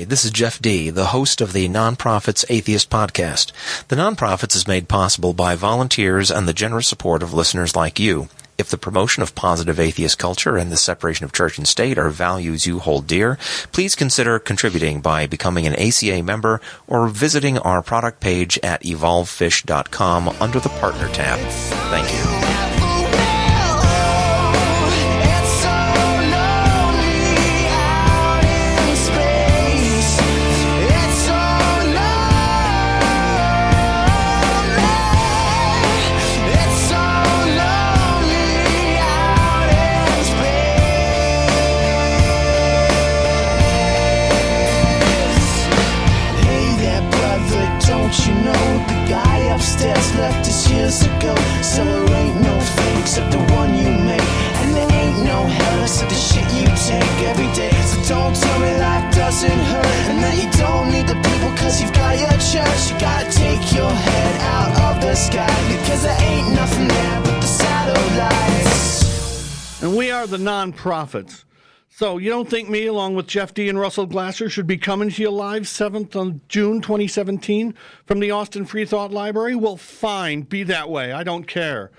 This is Jeff D., the host of the Nonprofits Atheist Podcast. The Nonprofits is made possible by volunteers and the generous support of listeners like you. If the promotion of positive atheist culture and the separation of church and state are values you hold dear, please consider contributing by becoming an ACA member or visiting our product page at evolvefish.com under the Partner tab. Thank you. Upstairs left us years ago, so there ain't no fate except the one you make, and there ain't no hell except the shit you take every day. So don't tell me life doesn't hurt and that you don't need the people cause you've got your church. You gotta take your head out of the sky because there ain't nothing there but the satellites. And we are the Nonprofits. So you don't think me, along with Jeff D. and Russell Glasser, should be coming to you live 7th on June 2017 from the Austin Free Thought Library? Well, fine, be that way. I don't care.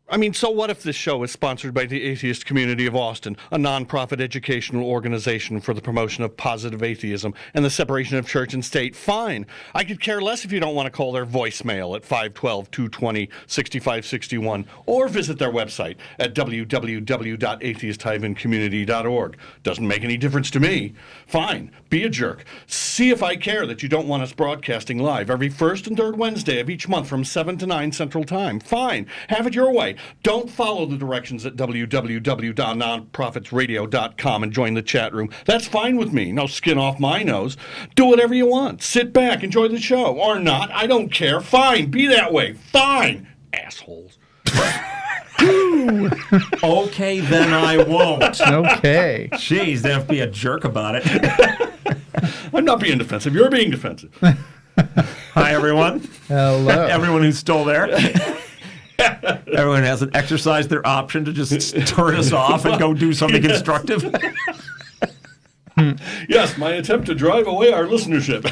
I mean, so what if this show is sponsored by the Atheist Community of Austin, a nonprofit educational organization for the promotion of positive atheism and the separation of church and state? Fine. I could care less if you don't want to call their voicemail at 512-220-6561 or visit their website at www.atheist-community.org. Doesn't make any difference to me. Fine. Be a jerk. See if I care that you don't want us broadcasting live every first and third Wednesday of each month from 7 to 9 Central Time. Fine. Have it your way. Don't follow the directions at www.nonprofitsradio.com and join the chat room. That's fine with me. No skin off my nose. Do whatever you want. Sit back, enjoy the show. Or not. I don't care. Fine. Be that way. Fine. Assholes. Okay, then I won't. Okay. Jeez, they have to be a jerk about it. I'm not being defensive. You're being defensive. Hi, everyone. Hello. Everyone who's still there. Everyone hasn't exercised their option to just turn us off and go do something constructive. Yes, my attempt to drive away our listenership.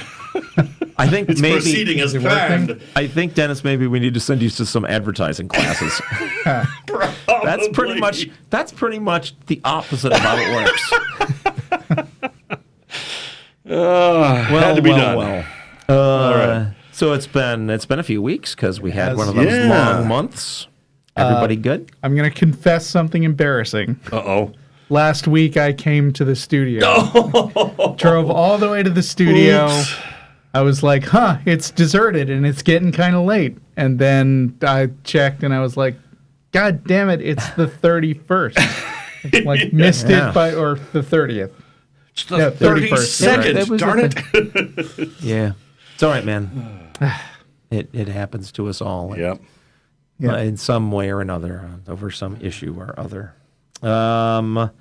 I think it's maybe proceeding as planned. I think, Dennis, maybe we need to send you to some advertising classes. That's pretty much the opposite of how it works. Had to be done. All right. So it's been a few weeks because we had one of those long months. Everybody good? I'm going to confess something embarrassing. Uh-oh. Last week I came to the studio. Drove all the way to the studio. Oops. I was like, it's deserted and it's getting kind of late. And then I checked and I was like, God damn it, it's the 31st. Like missed it or the 30th. It's the 32nd, darn it. Yeah. It's all right, man. It happens to us all. Yep. In some way or another, over some issue or other. I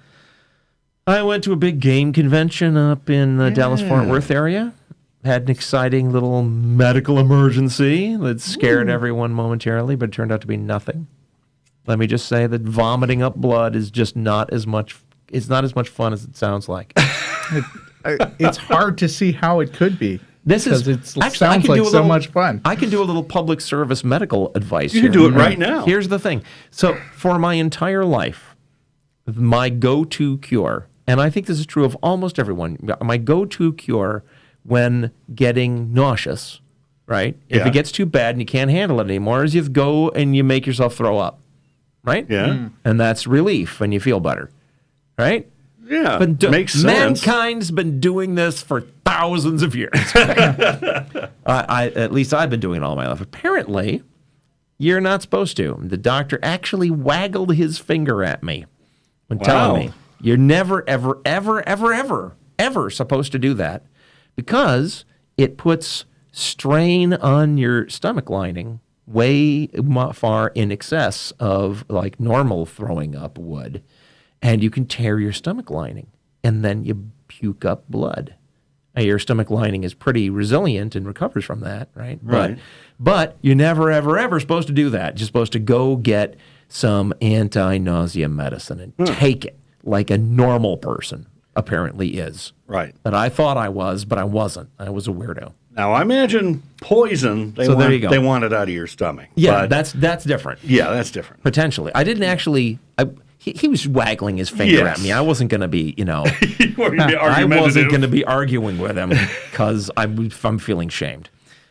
went to a big game convention up in the Dallas-Fort Worth area. Had an exciting little medical emergency that scared everyone momentarily, but it turned out to be nothing. Let me just say that vomiting up blood is just not as much. It's not as much fun as it sounds like. It's hard to see how it could be. This is sounds like so much fun. I can do a little public service medical advice. You can do it right now. Here's the thing. So for my entire life, my go-to cure, and I think this is true of almost everyone, my go-to cure when getting nauseous, right? If it gets too bad and you can't handle it anymore, is you go and you make yourself throw up, right? Yeah. And that's relief and you feel better, right? Yeah, makes sense. Mankind's been doing this for thousands of years. At least I've been doing it all my life. Apparently, you're not supposed to. The doctor actually waggled his finger at me when telling me, you're never, ever, ever, ever, ever, ever supposed to do that because it puts strain on your stomach lining way far in excess of like normal throwing up would. And you can tear your stomach lining, and then you puke up blood. Now, your stomach lining is pretty resilient and recovers from that, right? But you're never, ever, ever supposed to do that. You're supposed to go get some anti-nausea medicine and take it like a normal person. apparently is. Right. That I thought I was, but I wasn't. I was a weirdo. Now, I imagine poison, So there you go. they want it out of your stomach. Yeah, But- that's different. yeah, that's different. Potentially. I didn't actually... He was waggling his finger Yes. at me. I wasn't going to be, You were gonna be I wasn't argumentative. going to be arguing with him because I'm feeling shamed.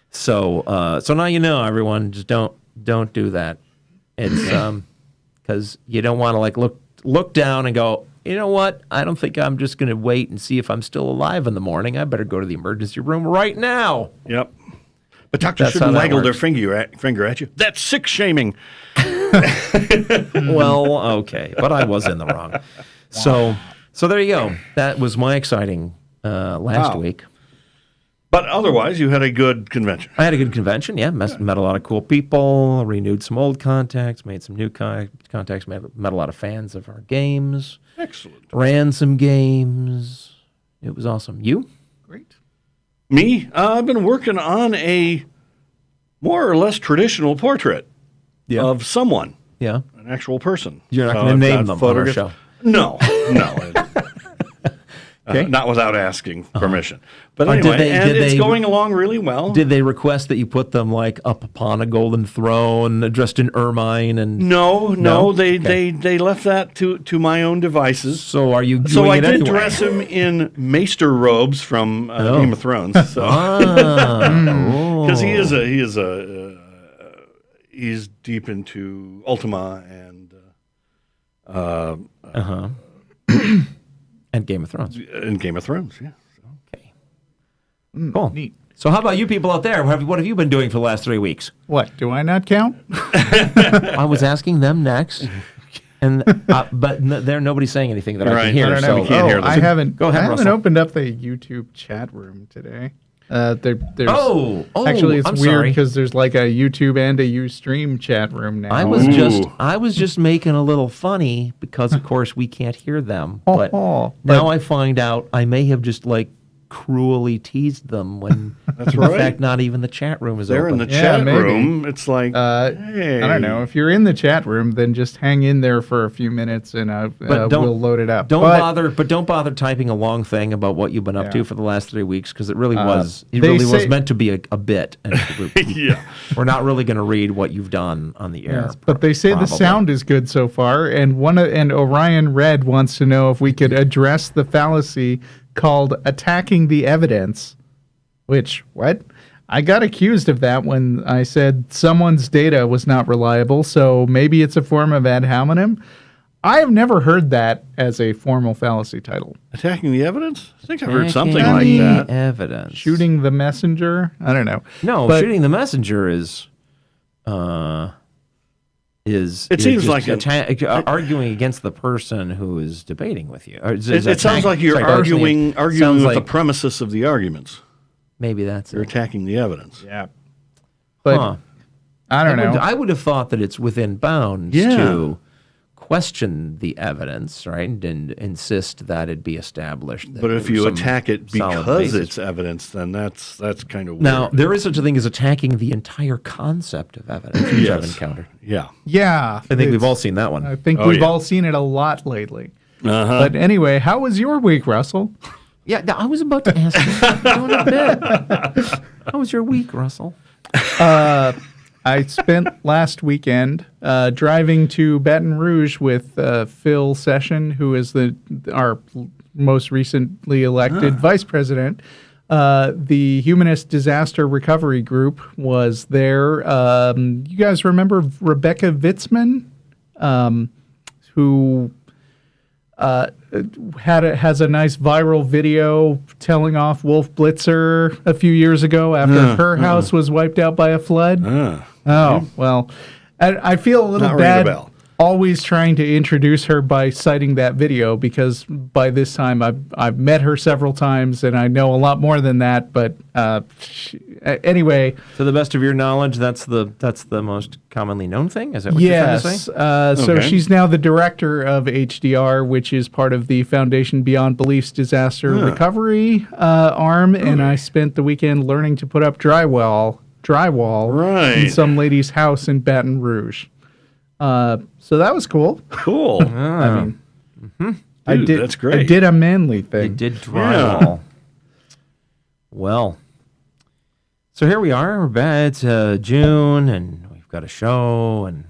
So now you know, everyone. Just don't do that. It's because you don't want to like look down and go, you know what? I don't think I'm just going to wait and see if I'm still alive in the morning. I better go to the emergency room right now. Yep. But doctors That's shouldn't how that waggle their works. finger at you. That's sick shaming. Well, okay, but I was in the wrong. So there you go. That was my exciting last Wow. week. But otherwise, you had a good convention. I had a good convention, yeah. Met a lot of cool people, renewed some old contacts, made some new contacts, met a lot of fans of our games, Excellent. ran some games. It was awesome. You? Great. Me? I've been working on a more or less traditional portrait of someone, Yeah. an actual person. You're not So going I've to name got them on our photographs- show. No. Okay. Not without asking permission. But Did anyway, they- it's going along really well. Did they request that you put them like up upon a golden throne, dressed in ermine and? No, No? they Okay. left that to my own devices. So are you doing So I it did anyway? dress him in maester robes from Game of Thrones. So because he's deep into Ultima and And Game of Thrones. in Game of Thrones. Yeah. Okay. Cool. Neat. So how about you people out there? What have you been doing for the last 3 weeks? What? Do I not count? I was asking them next, and but nobody's saying anything that I Right. can hear. I don't know. So We can't hear them. I haven't. Go ahead, I haven't Russell. opened up the YouTube chat room today. There's actually, actually it's I'm weird sorry. because there's like a YouTube and a Ustream chat room now. I was just making a little funny because of course we can't hear them. But But- now I find out I may have just like cruelly teased them when That's in right. fact not even the chat room is They're open. in the Yeah, chat maybe. room. It's like, hey. I don't know. If you're in the chat room, then just hang in there for a few minutes and we'll load it up. Don't But bother typing a long thing about what you've been up to Yeah. for the last 3 weeks because it really was they was say- meant to be a bit. And Yeah. we're not really going to read what you've done on the air. Yes, but they say the probably. sound is good so far, and Orion Red wants to know if we could address the fallacy called attacking the evidence. Which what? I got accused of that when I said someone's data was not reliable, so maybe it's a form of ad hominem. I have never heard that as a formal fallacy title. Attacking the evidence? I think I've heard something Attacking like that. Evidence. Shooting the messenger? I don't know. No, But- shooting the messenger is. It seems just like arguing against the person who is debating with you. Or It sounds like you're arguing with the premises of the arguments. Maybe that's You're it. attacking the evidence. Yeah. But Huh. I don't know. I would have thought that it's within bounds Yeah. to question the evidence, right, and insist that it be established. That But if there you was some attack it solid because basis. it's evidence, then that's kind of weird. Now, there is such a thing as attacking the entire concept of evidence, which I've Yes. encountered. Yeah. Yeah. I think we've it's- all seen that one. I think Oh, we've yeah. all seen it a lot lately. Uh-huh. But anyway, how was your week, Russell? Yeah, I was about to ask you doing a bit. How was your week, Russell? I spent last weekend driving to Baton Rouge with Phil Session, who is our most recently elected vice president. The Humanist Disaster Recovery Group was there. You guys remember Rebecca Vitzman, who has a nice viral video telling off Wolf Blitzer a few years ago after her house was wiped out by a flood. Oh, well, I feel a little Not ringing a bad bell. always trying to introduce her by citing that video because by this time I've met her several times and I know a lot more than that. But anyway, To the best of your knowledge, that's the most commonly known thing? Is that what you're trying to yes. say? So Okay. she's now the director of HDR, which is part of the Foundation Beyond Beliefs Disaster Recovery arm. And I spent the weekend learning to put up drywall Right. in some lady's house in Baton Rouge. So that was cool. Cool. I mean, Dude, that's great. I did a manly thing. It did drywall. Well, so here we are. We're back. It's June, and we've got a show, and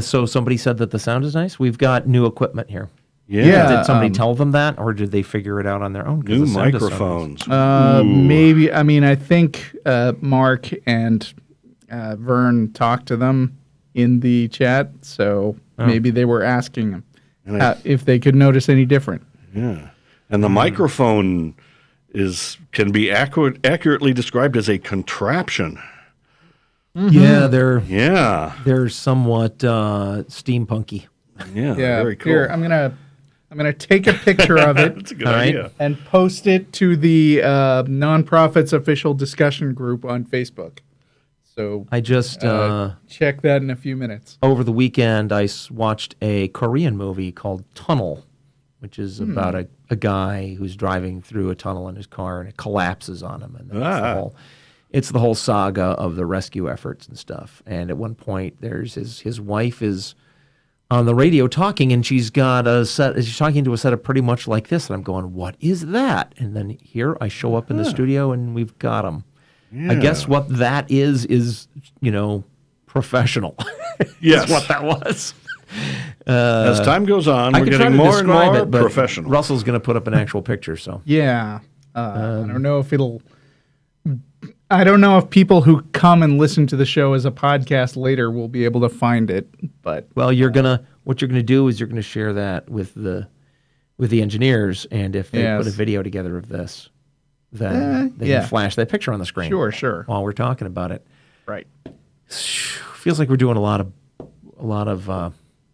So somebody said that the sound is nice. We've got new equipment here. Yeah. Did somebody tell them that, or did they figure it out on their own? New microphones. Maybe. I mean, I think Mark and Vern talked to them in the chat, so maybe they were asking them if they could notice any different. Yeah. And the microphone can be accurately described as a contraption. Yeah, they're somewhat steampunky. Yeah, very cool. Here, I'm gonna take a picture of it. That's a good idea. And post it to the Nonprofits official discussion group on Facebook. So I just check that in a few minutes. over the weekend I watched a Korean movie called Tunnel, which is about a guy who's driving through a tunnel in his car and it collapses on him, and it's the whole saga of the rescue efforts and stuff. And at one point, there's his wife is on the radio talking, and she's got she's talking to a setup pretty much like this, and I'm going, what is that? And then here I show up in the studio, and we've got him. Yeah. I guess what that is professional. Yes. That's what that was. As time goes on, we're getting more and more professional. Russell's going to put up an actual picture, so. Yeah. I don't know if I don't know if people who come and listen to the show as a podcast later will be able to find it, but well, what you're gonna do is you're gonna share that with the engineers, and if they put a video together of this, then they can flash that picture on the screen. Sure. While we're talking about it, right? Feels like we're doing a lot of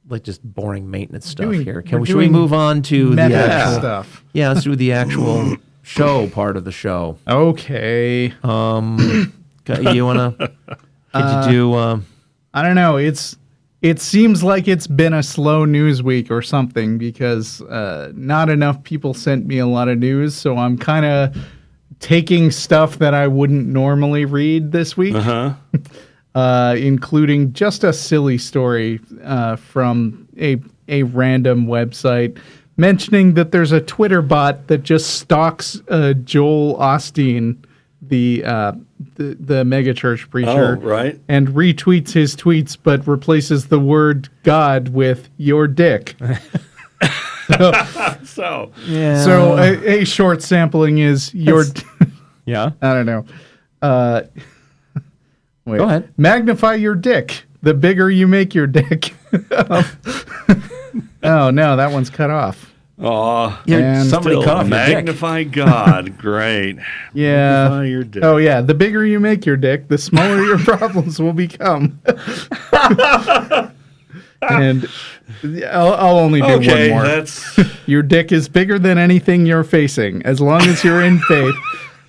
like just boring maintenance stuff here. Should we move on to the actual stuff? Yeah, let's do the actual show part of the show. Okay. You wanna? Could you do? I don't know. It seems like it's been a slow news week or something because not enough people sent me a lot of news, so I'm kind of taking stuff that I wouldn't normally read this week, including just a silly story from a random website mentioning that there's a Twitter bot that just stalks Joel Osteen, the megachurch preacher, and retweets his tweets, but replaces the word God with your dick. So a short sampling is your. Yeah, I don't know. Wait. Go ahead. Magnify your dick. The bigger you make your dick. Oh no, that one's cut off. Oh, somebody cut off your dick. Magnify God. Great. Yeah. Magnify your dick. Oh yeah, the bigger you make your dick, the smaller your problems will become. And I'll only do one more. Your dick is bigger than anything you're facing. As long as you're in faith,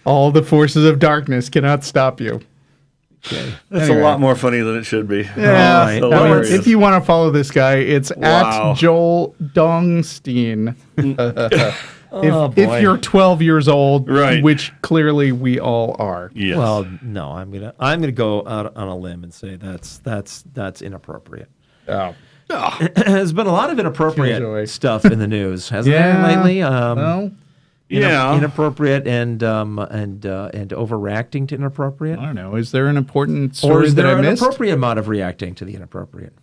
all the forces of darkness cannot stop you. Okay. That's a lot more funny than it should be. Yeah. If you want to follow this guy, it's at Joel Dongsteen. If you're 12 years old, which clearly we all are. Yes. Well, no, I'm gonna go out on a limb and say that's inappropriate. Oh. There's been a lot of inappropriate stuff in the news, hasn't there, lately? Inappropriate and overreacting to inappropriate. I don't know. Is there an important story or is there that I an missed? appropriate amount of reacting to the inappropriate?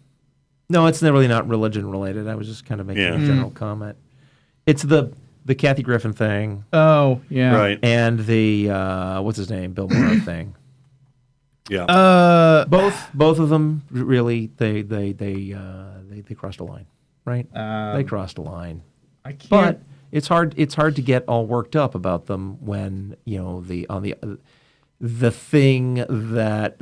No, it's really not religion related. I was just kind of making a general comment. It's the Kathy Griffin thing. Oh, yeah. Right. And the what's his name, Bill Maher thing. Yeah. Both of them really they crossed a line, right? They crossed a line. I can't. But it's hard to get all worked up about them when the thing that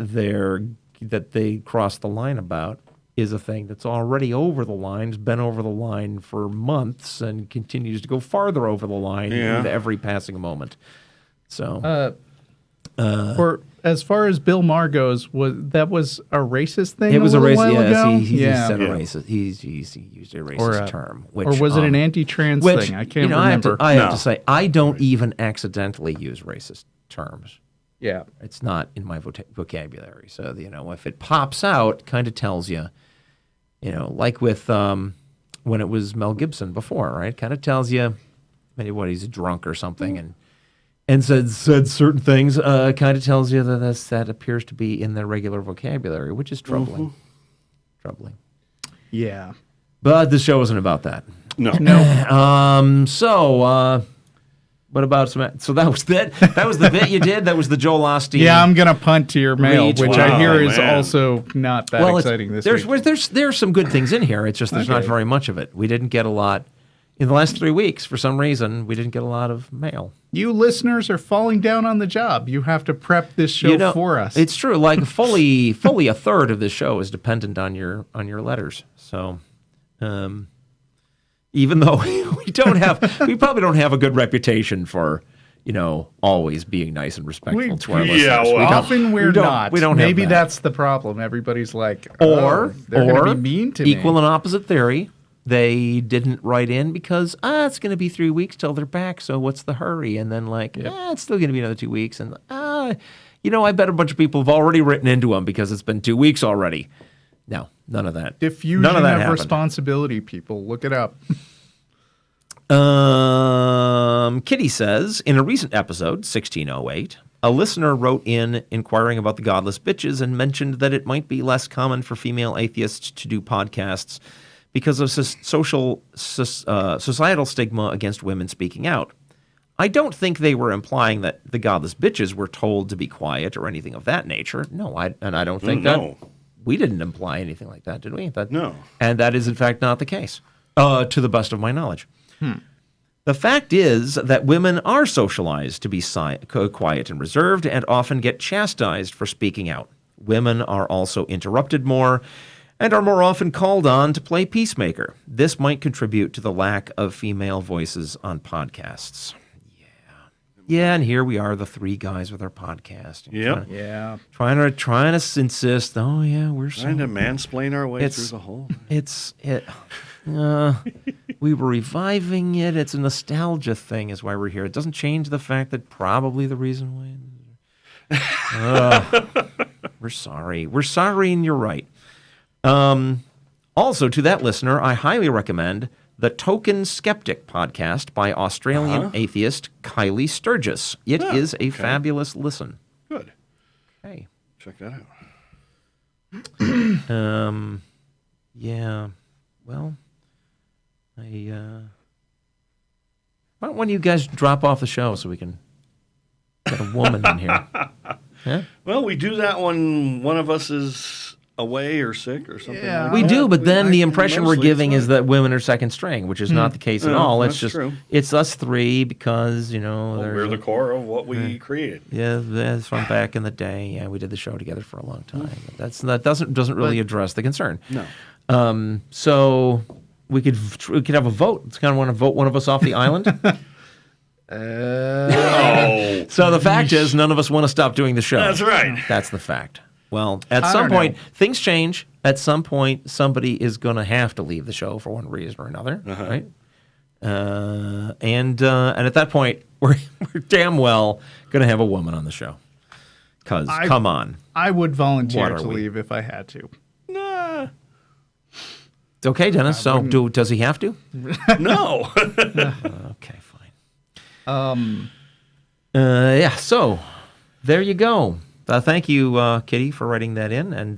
they crossed the line about is a thing that's already over the line, has been over the line for months, and continues to go farther over the line with every passing moment. So, for as far as Bill Maher goes, was a racist thing? It was a racist. Yes, he said a racist. He used a racist term. Which, or was it an anti-trans thing? I can't remember. I have to say, I don't even accidentally use racist terms. Yeah, it's not in my vocabulary. So if it pops out, kind of tells you. Like with when it was Mel Gibson before, right? Kind of tells you maybe what he's drunk or something, and said certain things. Kind of tells you that appears to be in their regular vocabulary, which is troubling. Troubling. Yeah. But the show isn't about that. No. What about some? So that was that. That was the bit you did. That was the Joel Osteen. Yeah, I'm gonna punt to your mail, Reach. which I hear is man. also not that exciting this week. There's some good things in here. It's just there's not Okay. very much of it. We didn't get a lot in the last 3 weeks. For some reason, we didn't get a lot of mail. You listeners are falling down on the job. You have to prep this show for us. It's true. Like fully a third of this show is dependent on your letters. So, even though we probably don't have a good reputation for, always being nice and respectful to our listeners. Often we're not. We don't. Maybe have that. that's the problem. Everybody's like, Or they're going to be mean to me. Equal and opposite theory. They didn't write in because it's going to be 3 weeks till they're back. So what's the hurry? And then it's still going to be another 2 weeks. And I bet a bunch of people have already written into them because it's been 2 weeks already. No, none of that. Diffusion none of that of happened. responsibility, people. Look it up. Kitty says, in a recent episode, 1608, a listener wrote in inquiring about the godless bitches and mentioned that it might be less common for female atheists to do podcasts because of societal stigma against women speaking out. I don't think they were implying that the godless bitches were told to be quiet or anything of that nature. No, I don't think that. We didn't imply anything like that, did we? No. And that is, in fact, not the case, to the best of my knowledge. The fact is that women are socialized to be quiet and reserved and often get chastised for speaking out. Women are also interrupted more and are more often called on to play peacemaker. This might contribute to the lack of female voices on podcasts. Yeah, and here we are, the three guys with our podcast. Yep. Trying to insist, we're Trying to mansplain our way through the whole thing. We were reviving it. It's a nostalgia thing is why we're here. It doesn't change the fact that probably the reason why... we're sorry. We're sorry and you're right. Also, to that listener, I highly recommend the Token Skeptic podcast by Australian atheist Kylie Sturgis. It is a fabulous listen. Good. Okay. Check that out. Yeah. Well, why don't one of you guys drop off the show so we can get a woman in here? Yeah? Well, we do that when one of us is away or sick or something. Yeah. Like We that. do, but then the impression we're mostly giving it's is that women are second string, which is not the case at all. It's that's just true. it's us three because we're the core of what we created. Yeah, that's from back in the day. Yeah, we did the show together for a long time. That doesn't really address the concern. No. So we could have a vote. It's kind of want to vote one of us off the island. Oh, So the fact is, none of us want to stop doing the show. that's right. That's the fact. Well, at I some don't point, know. things change. At some point, somebody is going to have to leave the show for one reason or another, right? And at that point, we're damn well going to have a woman on the show. Because, come on. I would volunteer What are to we? leave if I had to. Nah. It's okay, Dennis. So, does he have to? No. Okay, fine. Yeah, so there you go. Thank you, Kitty, for writing that in, and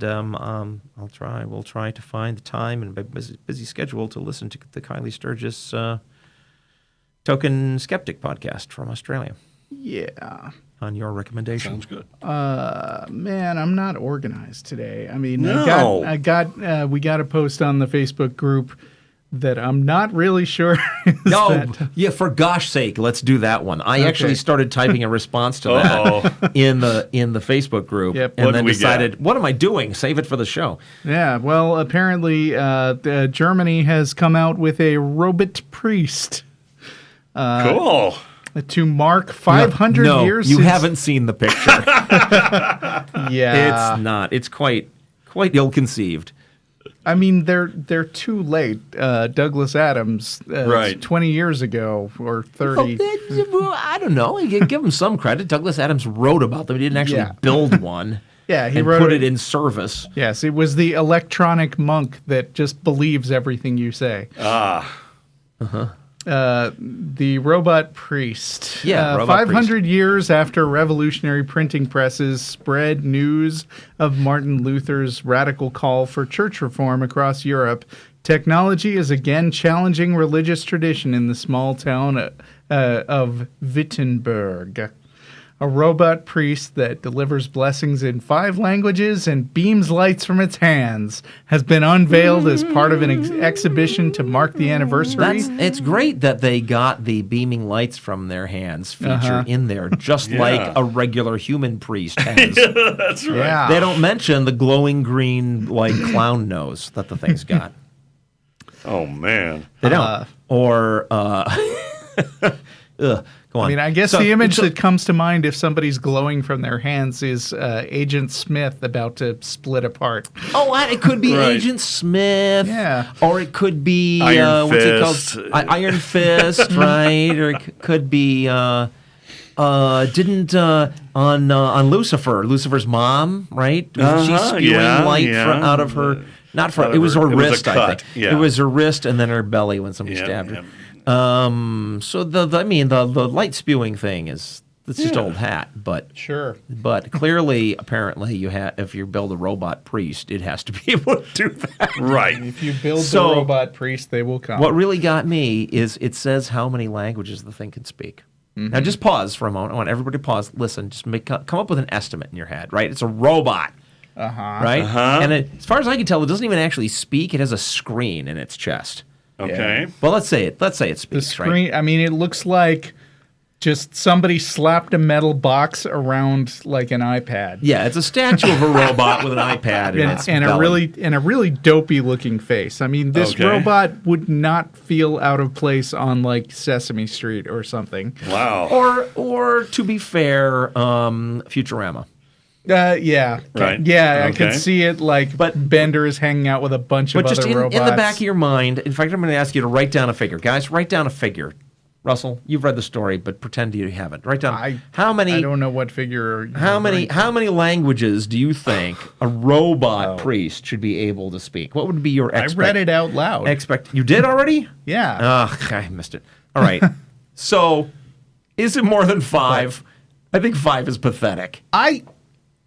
we'll try to find the time and a busy schedule to listen to the Kylie Sturgis Token Skeptic podcast from Australia. Yeah. On your recommendation. Sounds good. Man, I'm not organized today. I mean, No. we got a post on the Facebook group that I'm not really sure. Yeah, for gosh sake, let's do that one. I actually started typing a response to Uh-oh. that in the Facebook group, Yep. and What then do we decided, get? what am I doing? Save it for the show. Yeah, well, apparently Germany has come out with a robot priest Cool. to mark 500 no, years you since... haven't seen the picture. Yeah. It's not. It's quite ill-conceived. I mean, they're too late. Douglas Adams, Right. 20 years ago or 30. Well, I don't know. You give him some credit. Douglas Adams wrote about them. He didn't actually Yeah. build one. Yeah, he and wrote put it- it in service. Yes, it was the electronic monk that just believes everything you say. The robot priest. Yeah, robot 500 years after revolutionary printing presses spread news of Martin Luther's radical call for church reform across Europe, technology is again challenging religious tradition in the small town of Wittenberg. A robot priest that delivers blessings in 5 languages and beams lights from its hands has been unveiled as part of an exhibition to mark the anniversary. It's great that they got the beaming lights from their hands feature in there, just like a regular human priest has. That's right. Yeah. They don't mention the glowing green, like, clown nose that the thing's got. Oh, man. They don't. Or, go on. I mean, I guess the image that comes to mind if somebody's glowing from their hands is Agent Smith about to split apart. it could be Right. Agent Smith. Yeah. Or it could be, Iron what's it Fist. called? Iron Fist, right? Or it could be, on Lucifer's mom, right? Was she spewing light out of her? Not from. It was her wrist, I cut, think. yeah. It was her wrist and then her belly when somebody stabbed her. So the light spewing thing it's just old hat, but Sure. But clearly, apparently, if you build a robot priest, it has to be able to do that. Right. If you build So- the robot priest, they will come. What really got me is it says how many languages the thing can speak. Now, just pause for a moment. I want everybody to pause, listen, just come up with an estimate in your head, right? It's a robot. Right? And as far as I can tell, it doesn't even actually speak. It has a screen in its chest. Okay. Well, let's say it The speaks, screen, right? I mean, it looks like just somebody slapped a metal box around like an iPad. Yeah, it's a statue of a robot with an iPad in its And belly. a really dopey looking face. I mean, this Okay. robot would not feel out of place on like Sesame Street or something. Wow. Or to be fair, Futurama. Yeah. Right. Yeah, I Okay. could see it like Bender is hanging out with a bunch of But just other in robots. the back of your mind, in fact, I'm going to ask you to write down a figure. Guys, write down a figure. Russell, you've read the story, but pretend you haven't. Write down how many. I don't know what figure. How many languages do you think a robot priest should be able to speak? What would be your I read it out loud. You did already? Yeah. Ugh, I missed it. All right. So, is it more than 5? I think 5 is pathetic.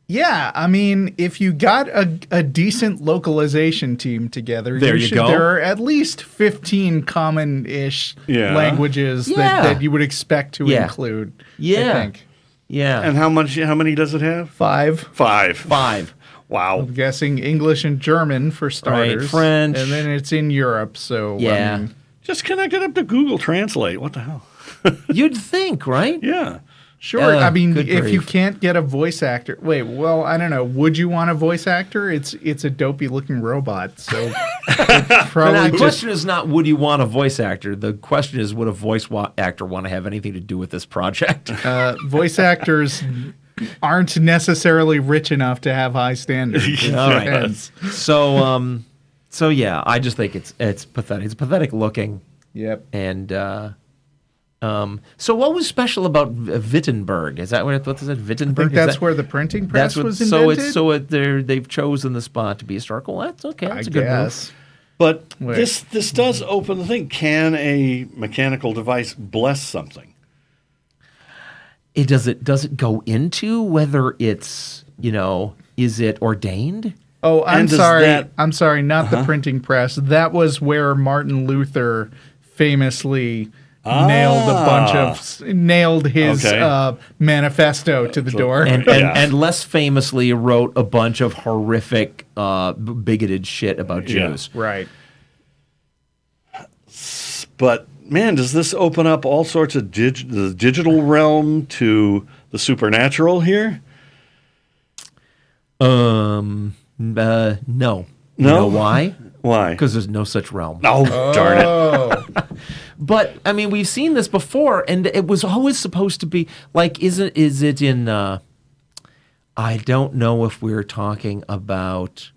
Yeah, I mean, if you got a decent localization team together, There you go. There are at least 15 common-ish Yeah. languages Yeah. that you would expect to Yeah. include. Yeah. I think. Yeah. And how many does it have? 5. 5. Wow. I'm guessing English and German for starters. French. And then it's in Europe, so Yeah. I mean, Just connect it up to Google Translate. What the hell? You'd think, right? Yeah. sure. I mean, good if you grief. can't get a voice actor, well, I don't know. Would you want a voice actor? It's a dopey looking robot, so it's But now, probably the just question is not would you want a voice actor? The question is would a voice actor want to have anything to do with this project? voice actors aren't necessarily rich enough to have high standards. All right. So yeah, I just think it's pathetic. It's pathetic looking. Yep. And so what was special about Wittenberg? Is that what is it? Wittenberg? I think that's where the printing press was invented. They've chosen the spot to be historical. That's okay. That's I a good guess. But Wait. this does open the thing. Can a mechanical device bless something? Does it go into whether it's is it ordained? Oh, I'm And does sorry. that- I'm sorry. Not the printing press. That was where Martin Luther famously nailed his Okay. manifesto to the door. And less famously wrote a bunch of horrific bigoted shit about Jews. Right. But man, does this open up all sorts of the digital realm to the supernatural here? No. No? You know why? Why? Because there's no such realm. Oh, darn it. Oh. But I mean, we've seen this before, and it was always supposed to be like, is it in? I don't know if we're talking about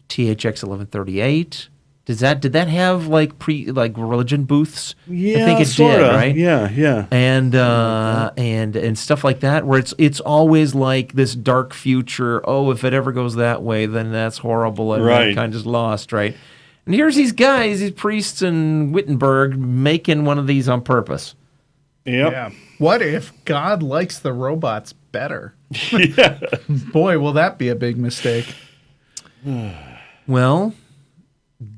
THX 1138. Did that have like religion booths? Yeah, I think it sorta. did, right? Yeah. And stuff like that, where it's always like this dark future. Oh, if it ever goes that way, then that's horrible, and mankind is lost, right? And here's these guys, these priests in Wittenberg, making one of these on purpose. Yep. Yeah. What if God likes the robots better? Yeah. Boy, will that be a big mistake. Well,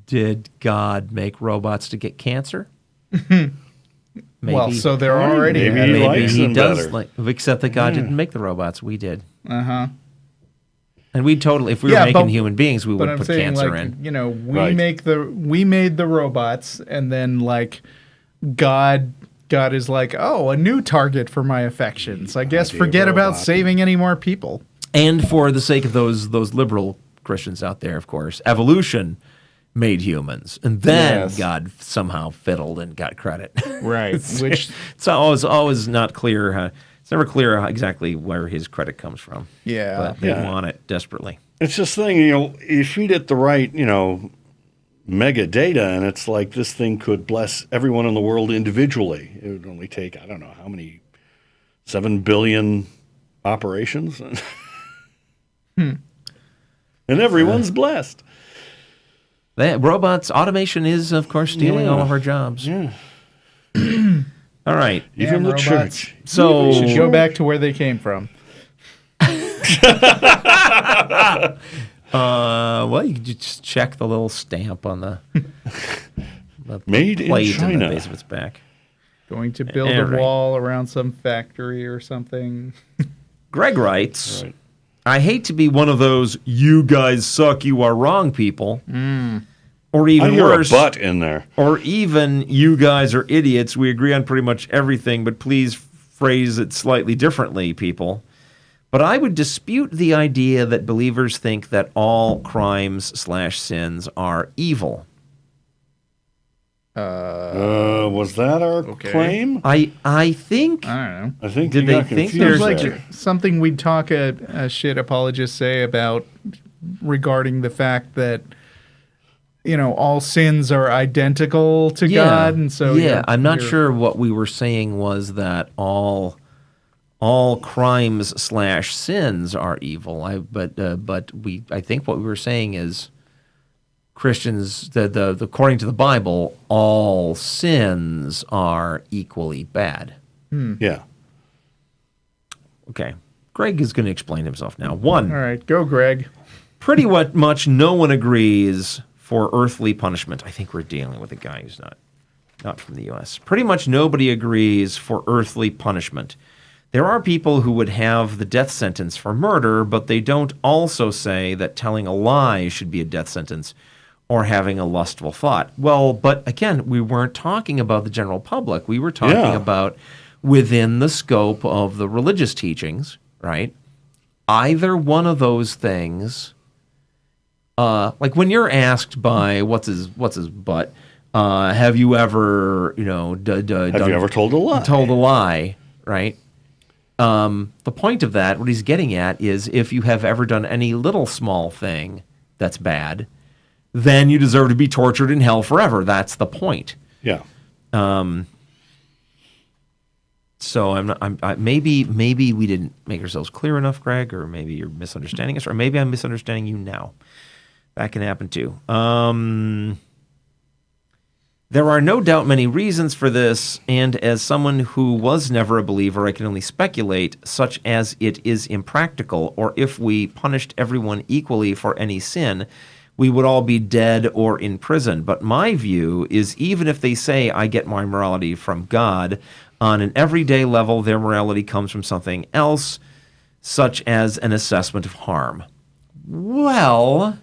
did God make robots to get cancer? Maybe. Well, so they're already. Maybe he likes them better. Except that God didn't make the robots. We did. Uh-huh. And we totally, if we were making human beings, we would put cancer in. You know, we made the robots, and then like God is like, oh, a new target for my affections. I guess forget about saving any more people. And for the sake of those liberal Christians out there, of course, evolution made humans, and then God somehow fiddled and got credit. Right. Which it's always not clear. It's never clear exactly where his credit comes from. Yeah. But they want it desperately. It's this thing, you feed it the right, mega data, and it's like this thing could bless everyone in the world individually. It would only take, I don't know how many, 7 billion operations. And everyone's blessed. Robots, automation is, of course, stealing all of our jobs. Yeah. All right. Even the robots. church. So we should go back to where they came from. Well, you could just check the little stamp on the Made in plate in the China. base of its back. Going to build a wall around some factory or something. Greg writes, I hate to be one of those "you guys suck, you are wrong" people. Or even I hear worse, a but in there. or even "you guys are idiots. We agree on pretty much everything, but please phrase it slightly differently," people. But I would dispute the idea that believers think that all crimes/sins are evil. Was that our claim? I think. I don't know. I think Did you they got think confused there's there. Like something we'd talk a shit apologists say about regarding the fact that all sins are identical to God, and so I'm not sure what we were saying was that all crimes/sins are evil. I think what we were saying is Christians, according to the Bible, all sins are equally bad. Yeah. Okay. Greg is going to explain himself now. One. All right, go, Greg. Pretty much no one agrees for earthly punishment. I think we're dealing with a guy who's not from the U.S. Pretty much nobody agrees for earthly punishment. There are people who would have the death sentence for murder, but they don't also say that telling a lie should be a death sentence or having a lustful thought. Well, but again, we weren't talking about the general public. We were talking about within the scope of the religious teachings, right? Either one of those things, like when you're asked by what's his butt, have you ever, have you ever told a lie? Told a lie, right? The point of that, what he's getting at, is if you have ever done any little small thing that's bad, then you deserve to be tortured in hell forever. That's the point. Yeah. So maybe we didn't make ourselves clear enough, Greg, or maybe you're misunderstanding us, or maybe I'm misunderstanding you now. That can happen too. There are no doubt many reasons for this, and as someone who was never a believer, I can only speculate, such as it is impractical, or if we punished everyone equally for any sin, we would all be dead or in prison. But my view is, even if they say I get my morality from God, on an everyday level, their morality comes from something else, such as an assessment of harm. Well,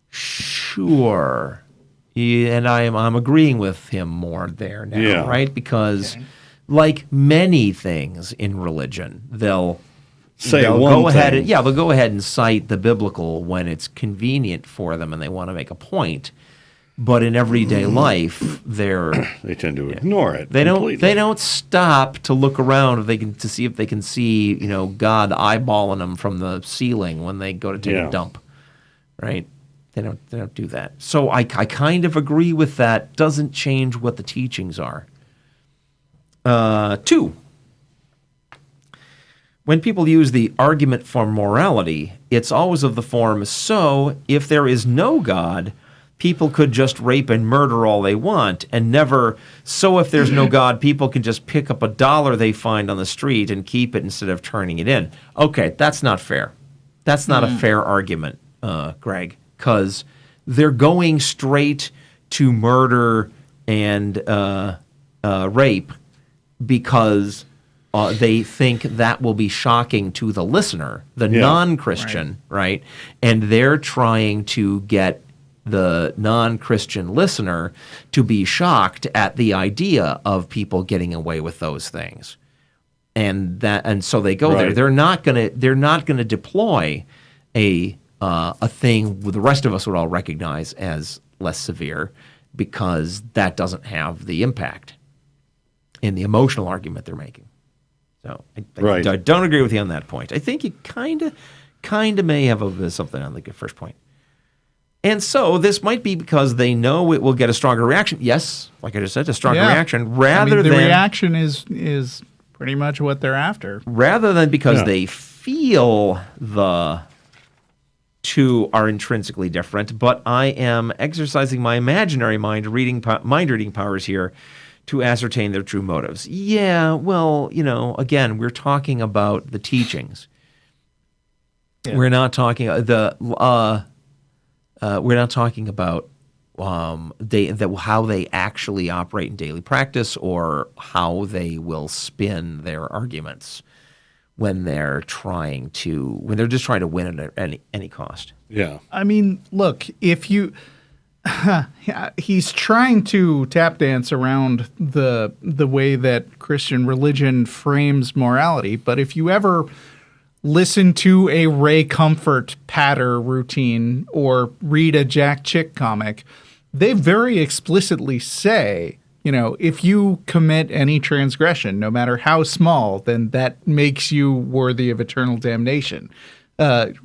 sure. And I'm agreeing with him more there now, right? Because like many things in religion, they'll go ahead and cite the biblical when it's convenient for them and they want to make a point. But in everyday life, they tend to ignore it. They don't stop to look around to see if they can see God eyeballing them from the ceiling when they go to take a dump, right? They don't do that. So I kind of agree with that. Doesn't change what the teachings are. 2. When people use the argument for morality, it's always of the form, so if there is no God, people could just rape and murder all they want, and never, so if there's no God, people can just pick up $1 they find on the street and keep it instead of turning it in. Okay, that's not fair. That's not a fair argument, Greg, because they're going straight to murder and rape because they think that will be shocking to the listener, the non-Christian, right? And they're trying to get the non-Christian listener to be shocked at the idea of people getting away with those things. And so they go there. They're not gonna deploy a thing the rest of us would all recognize as less severe, because that doesn't have the impact in the emotional argument they're making. So I don't agree with you on that point. I think you kind of may have something on the first point. And so this might be because they know it will get a stronger reaction. Yes, like I just said, a stronger reaction rather than... The reaction is pretty much what they're after. Rather than because they feel the two are intrinsically different, but I am exercising my imaginary mind reading powers here to ascertain their true motives. Yeah, well, again, we're talking about the teachings. Yeah. We're not talking we're not talking about how they actually operate in daily practice or how they will spin their arguments when they're just trying to win at any cost. Yeah. I mean, look, if you he's trying to tap dance around the way that Christian religion frames morality, but if you ever listen to a Ray Comfort patter routine or read a Jack Chick comic, they very explicitly say, if you commit any transgression, no matter how small, then that makes you worthy of eternal damnation.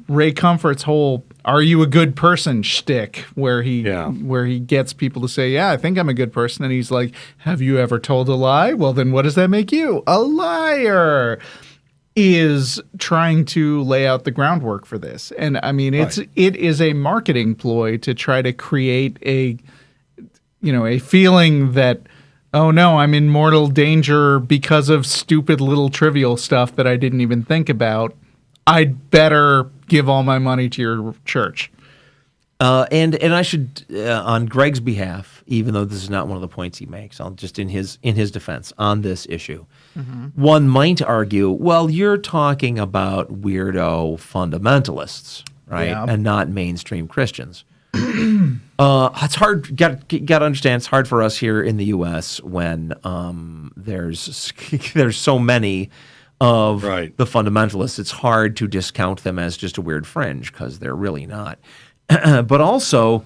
Ray Comfort's whole "Are you a good person?" shtick, where he gets people to say, "Yeah, I think I'm a good person," and he's like, "Have you ever told a lie? Well, then what does that make you? A liar." Is trying to lay out the groundwork for this, and I mean it is a marketing ploy to try to create a feeling that, oh no, I'm in mortal danger because of stupid little trivial stuff that I didn't even think about. I'd better give all my money to your church. And I should, on Greg's behalf, even though this is not one of the points he makes, I'll just in his defense on this issue, one might argue, well, you're talking about weirdo fundamentalists, right, and not mainstream Christians. It's hard. Got to understand. It's hard for us here in the U.S. when there's so many of the fundamentalists. It's hard to discount them as just a weird fringe because they're really not. But also,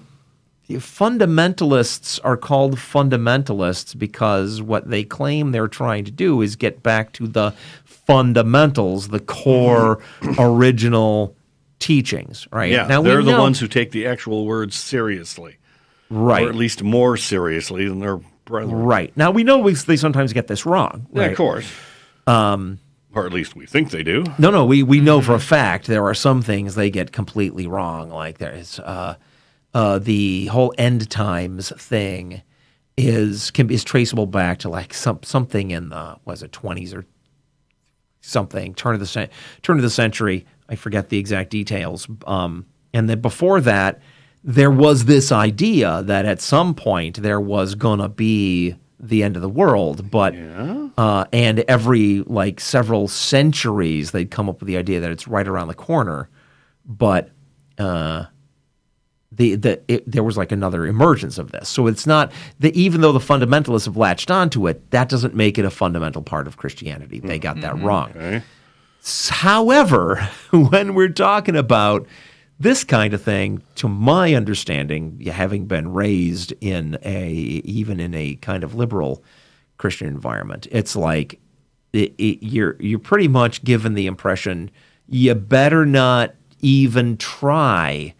fundamentalists are called fundamentalists because what they claim they're trying to do is get back to the fundamentals, the core original teachings, right? Yeah, now, they're the ones who take the actual words seriously. Right. Or at least more seriously than their brethren. Right. Now, we know they sometimes get this wrong. Right? Yeah, of course. Or at least we think they do. No, we know for a fact there are some things they get completely wrong. Like there's the whole end times thing is traceable back to like something in the 20s or something, turn of the century. I forget the exact details. And then before that, there was this idea that at some point there was gonna be the end of the world, but and every several centuries they'd come up with the idea that it's right around the corner, but there was another emergence of this. So it's not that even though the fundamentalists have latched onto it, that doesn't make it a fundamental part of Christianity. They got that wrong. Okay. However, when we're talking about this kind of thing, to my understanding, having been raised even in a kind of liberal Christian environment, it's like you're pretty much given the impression you better not even try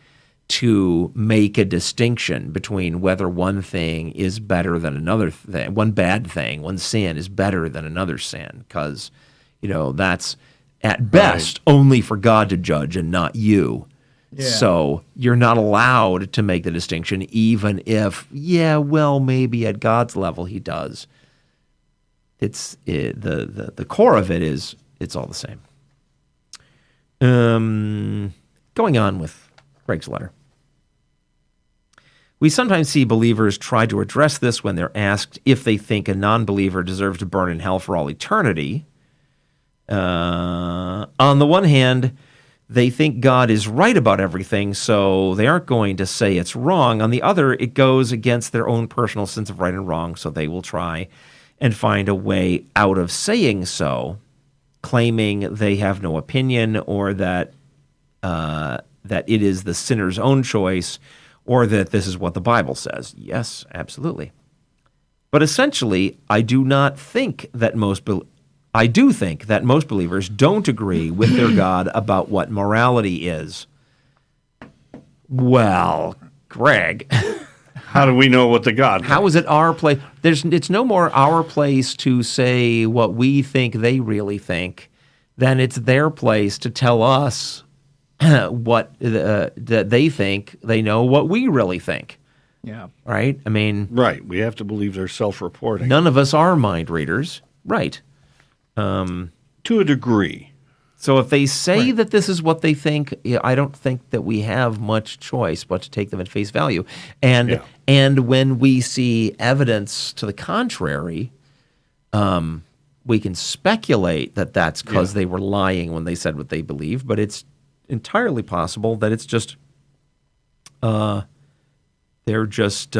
to make a distinction between whether one thing is better than another thing, one bad thing, one sin is better than another sin, because, that's at best only for God to judge and not you. Yeah. So you're not allowed to make the distinction, even if, maybe at God's level he does. The core of it is it's all the same. Going on with Greg's letter. We sometimes see believers try to address this when they're asked if they think a non-believer deserves to burn in hell for all eternity. On the one hand, they think God is right about everything, so they aren't going to say it's wrong. On the other, it goes against their own personal sense of right and wrong, so they will try and find a way out of saying so, claiming they have no opinion, or that it is the sinner's own choice, or that this is what the Bible says. Yes, absolutely. But essentially, I do think that most believers don't agree with their God about what morality is. Well, Greg, how do we know what the God? How is it our place? It's no more our place to say what we think they really think than it's their place to tell us what that they think they know what we really think. Yeah. Right? I mean... Right. We have to believe they're self-reporting. None of us are mind readers. Right. To a degree. So if they say that this is what they think, I don't think that we have much choice but to take them at face value. And when we see evidence to the contrary, we can speculate that that's because they were lying when they said what they believe, but it's entirely possible that it's just they're just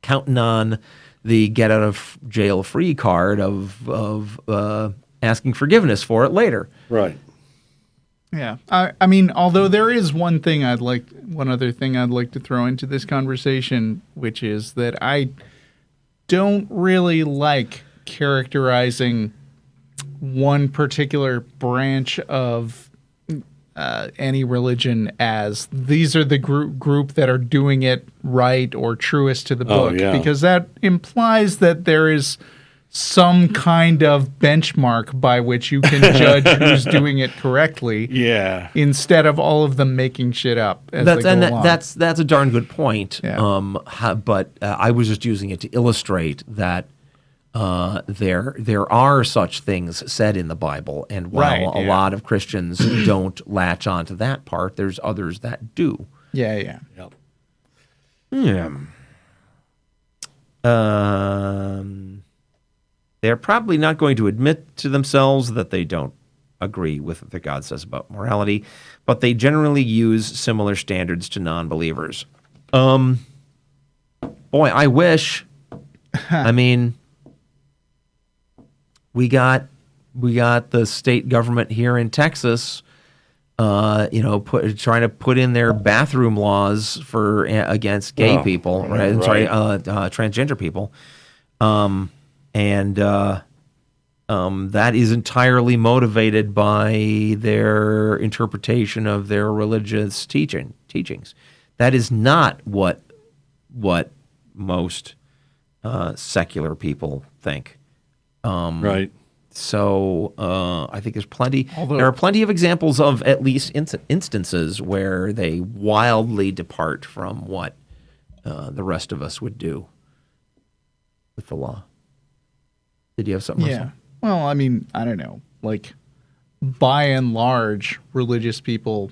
counting on the get out of jail free card of asking forgiveness for it later. Right. Yeah. I mean, although there is one other thing I'd like to throw into this conversation, which is that I don't really like characterizing one particular branch of any religion as these are the group that are doing it right or truest to the book, because that implies that there is some kind of benchmark by which you can judge who's doing it correctly. Yeah. Instead of all of them making shit up as they go along. That's a darn good point. Yeah. But I was just using it to illustrate that there are such things said in the Bible, and while a lot of Christians don't latch on to that part, there's others that do. Yeah. They're probably not going to admit to themselves that they don't agree with what God says about morality, but they generally use similar standards to non-believers. Boy, I wish. I mean, we got the state government here in Texas, trying to put in their bathroom laws against gay people, right? Sorry, transgender people. And that is entirely motivated by their interpretation of their religious teachings. That is not what most secular people think. Right. So I think there's plenty. There are plenty of examples of at least instances where they wildly depart from what the rest of us would do with the law. Did you have something? Yeah. Well, I mean, I don't know. Like, by and large, religious people,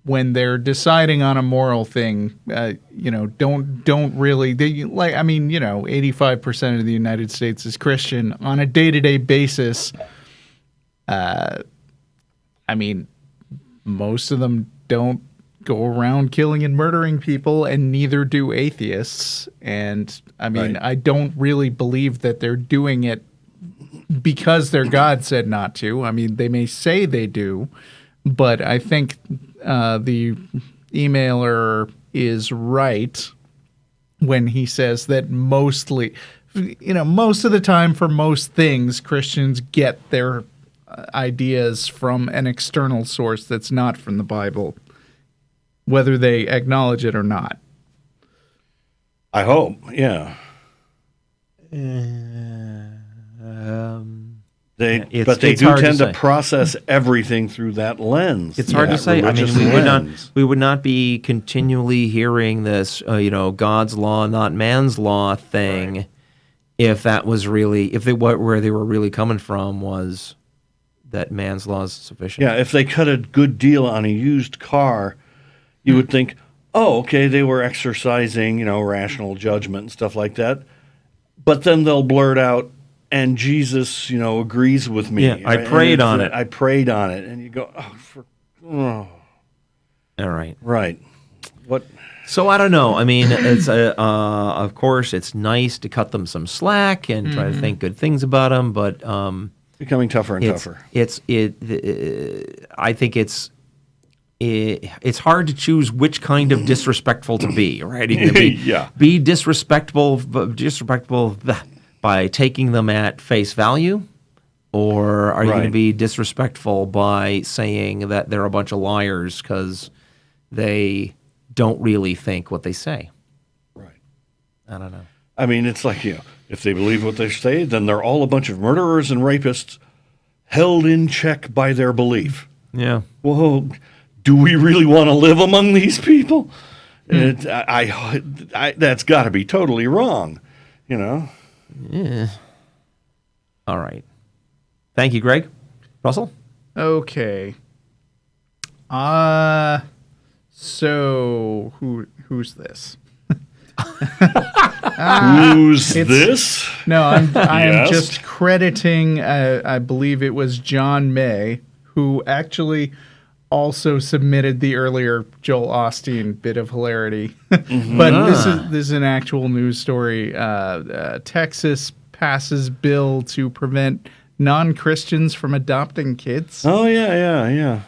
when they're deciding on a moral thing, don't really. They 85% of the United States is Christian on a day-to-day basis. I mean, most of them don't go around killing and murdering people, and neither do atheists. And I mean, I don't really believe that they're doing it because their God said not to. I mean, they may say they do, but I think the emailer is right when he says that most of the time for most things, Christians get their ideas from an external source that's not from the Bible, whether they acknowledge it or not. I hope, yeah. They do tend to process everything through that lens. It's hard to say. I mean, we would not be continually hearing this, God's law, not man's law thing, if that was really, where they were really coming from was that man's law is sufficient. Yeah, if they cut a good deal on a used car, you would think, oh, okay, they were exercising, rational judgment and stuff like that. But then they'll blurt out, and Jesus, agrees with me. Yeah, I prayed on it. I prayed on it. And you go, All right. Right. What? So I don't know. I mean, it's of course, it's nice to cut them some slack and try to think good things about them, but becoming tougher and tougher. I think it's hard to choose which kind of disrespectful to be, right? You're gonna be disrespectful by taking them at face value, or are you going to be disrespectful by saying that they're a bunch of liars because they don't really think what they say? Right. I don't know. I mean, it's like, if they believe what they say, then they're all a bunch of murderers and rapists held in check by their belief. Yeah. Well, do we really want to live among these people? That's got to be totally wrong, Yeah. All right. Thank you, Greg. Russell? Okay. So who's this? Who's this? No, I am just crediting. I believe it was John May, who actually also submitted the earlier Joel Osteen bit of hilarity. But this is an actual news story. Texas passes bill to prevent non-Christians from adopting kids. Oh, yeah.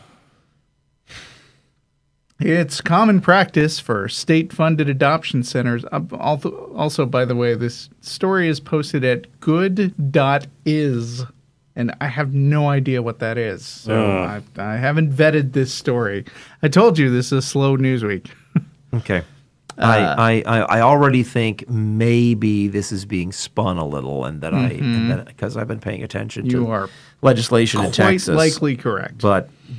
It's common practice for state-funded adoption centers. Also, by the way, this story is posted at good.is, and I have no idea what that is. So I haven't vetted this story. I told you this is a slow news week. Okay. I already think maybe this is being spun a little, and that because I've been paying attention to legislation in Texas. Quite likely correct.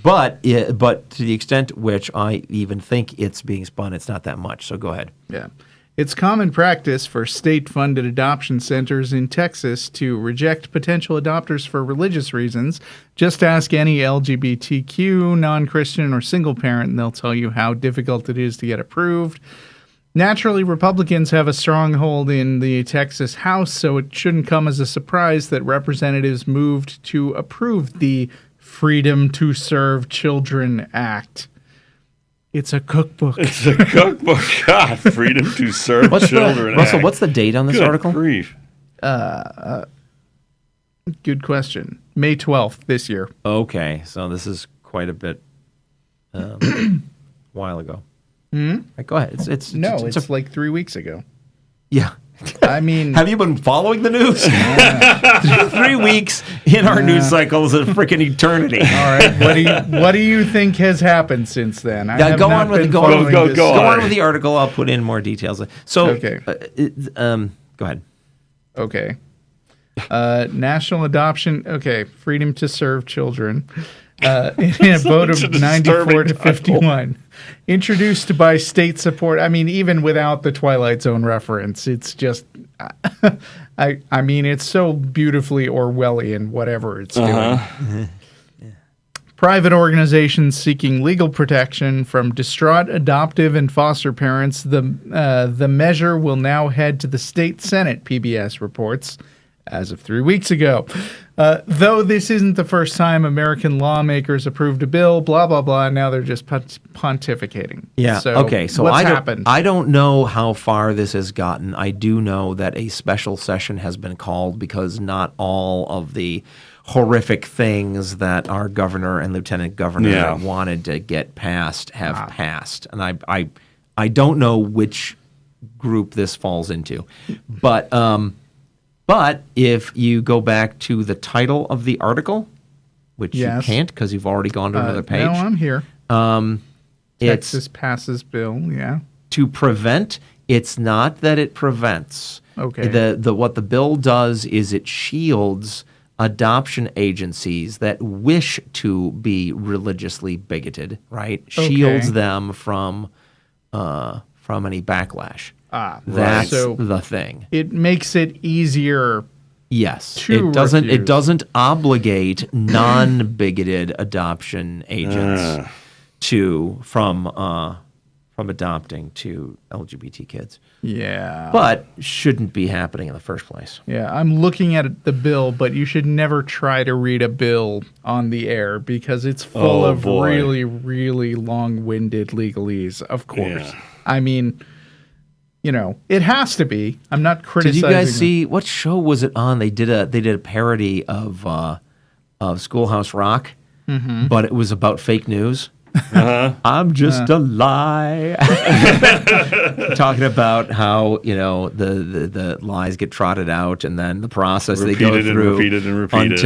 But to the extent which I even think it's being spun, it's not that much. So go ahead. Yeah. It's common practice for state-funded adoption centers in Texas to reject potential adopters for religious reasons. Just ask any LGBTQ, non-Christian, or single parent, and they'll tell you how difficult it is to get approved. Naturally, Republicans have a stronghold in the Texas House, so it shouldn't come as a surprise that representatives moved to approve the Freedom to Serve Children Act. It's a cookbook. It's a cookbook. God, Freedom to Serve Children Act. Russell, what's the date on this article? Grief. Good question. May 12th this year. Okay, so this is quite a bit while ago. Go ahead. It's like 3 weeks ago. Yeah. I mean, have you been following the news? 3 weeks in our news cycle is a freaking eternity. All right. What do you think has happened since then? Go on with the article. I'll put in more details. So, okay. Go ahead. Okay. National adoption. Okay. Freedom to Serve Children. In a vote of 94 to 51. Introduced by state support. I mean, even without the Twilight Zone reference, it's just, I mean, it's so beautifully Orwellian, whatever it's doing. Private organizations seeking legal protection from distraught adoptive and foster parents. The measure will now head to the state Senate, PBS reports, as of 3 weeks ago. Though this isn't the first time American lawmakers approved a bill, blah, blah, blah, now they're just pontificating. Yeah, so what's happened? I don't know how far this has gotten. I do know that a special session has been called because not all of the horrific things that our governor and lieutenant governor wanted to get passed have passed. And I don't know which group this falls into. But if you go back to the title of the article, which Yes. you can't because you've already gone to another page. No, I'm here. It's Texas passes bill. Yeah. to prevent. It's not that it prevents. Okay. What the bill does is it shields adoption agencies that wish to be religiously bigoted, right? Shields them from any backlash. That's So the thing. it makes it easier. Yes, to it doesn't. refuse. It doesn't obligate non-bigoted adoption agents from adopting to LGBT kids, Yeah. but shouldn't be happening in the first place. Yeah, I'm looking at the bill, but you should never try to read a bill on the air because it's full of boy. really, really long-winded legalese, of course. Yeah. I mean, it has to be. I'm not Did criticizing. you guys see what show was it on? They did a parody of Schoolhouse Rock, but it was about fake news. I'm just a lie. Talking about how the lies get trotted out, and then the process they go Repeated and through repeated and repeated.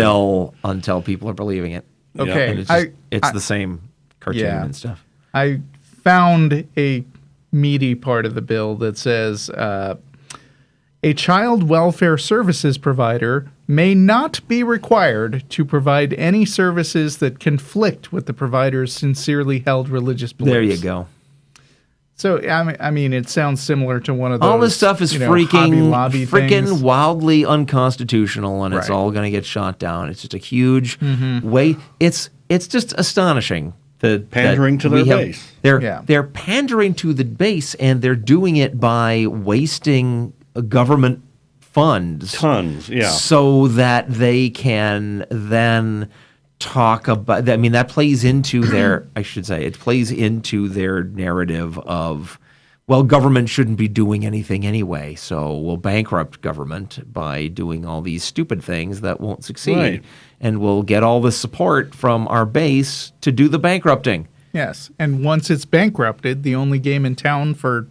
until people are believing it. Okay, And it's the same cartoon and stuff. I found a meaty part of the bill that says a child welfare services provider may not be required to provide any services that conflict with the provider's sincerely held religious beliefs. There you go. So, I mean, it sounds similar to one of those. All this stuff is Hobby Lobby freaking things. wildly unconstitutional, and it's Right. all going to get shot down. It's just a huge way. It's just astonishing. Pandering to their base. They're pandering to the base, and they're doing it by wasting government funds. Tons, yeah. So that they can then talk about. I mean, that plays into their. I should say it plays into their narrative of, well, government shouldn't be doing anything anyway, so we'll bankrupt government by doing all these stupid things that won't succeed, Right. and we'll get all the support from our base to do the bankrupting. Yes, and once it's bankrupted, the only game in town for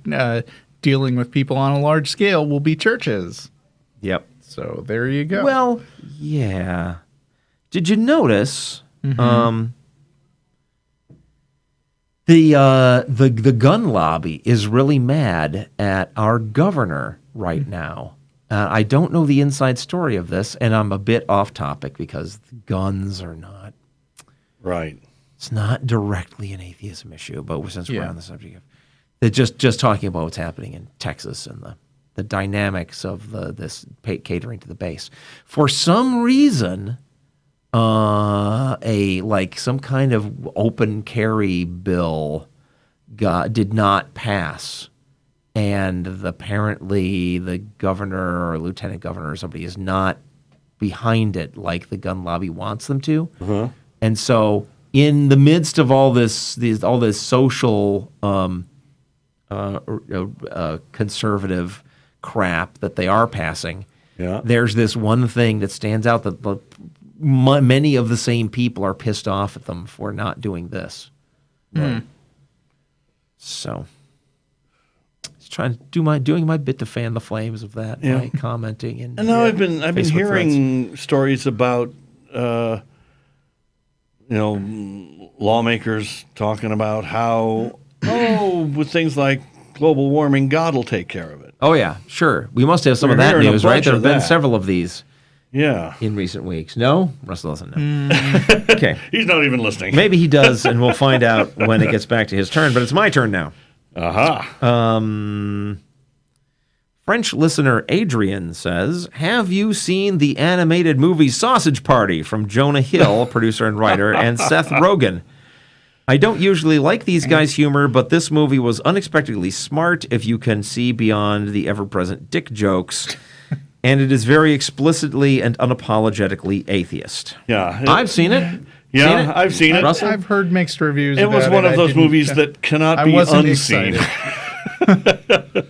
dealing with people on a large scale will be churches. Yep. So there you go. Well, yeah. Did you notice the gun lobby is really mad at our governor right now? I don't know the inside story of this, and I'm a bit off topic because guns are not. Right. It's not directly an atheism issue, but since we're Yeah. on the subject of, they're just talking about what's happening in Texas and the dynamics of this catering to the base. For some reason, some kind of open carry bill did not pass, and apparently the governor or lieutenant governor or somebody is not behind it like the gun lobby wants them to. And so, in the midst of all this social conservative crap that they are passing, there's this one thing that stands out that many of the same people are pissed off at them for not doing this. So, just doing my bit to fan the flames of that by commenting and And now I've been Facebook hearing stories about lawmakers talking about how with things like global warming, God will take care of it. Oh yeah, sure. We must have some We're of that hearing a news, right? bunch There of have been that. several of these Yeah. in recent weeks. No, Russell doesn't know. Okay, He's not even listening. maybe he does, and we'll find out when it gets back to his turn. But it's my turn now. Aha. French listener Adrian says, "Have you seen the animated movie Sausage Party from Jonah Hill, producer and writer, and Seth Rogen? I don't usually like these guys' humor, but this movie was unexpectedly smart if you can see beyond the ever-present dick jokes, and it is very explicitly and unapologetically atheist." Yeah. I've seen it. Yeah, Seen it? I've seen it. Russell? I've heard mixed reviews. It was about one of I those didn't- movies that cannot I be wasn't unseen. excited.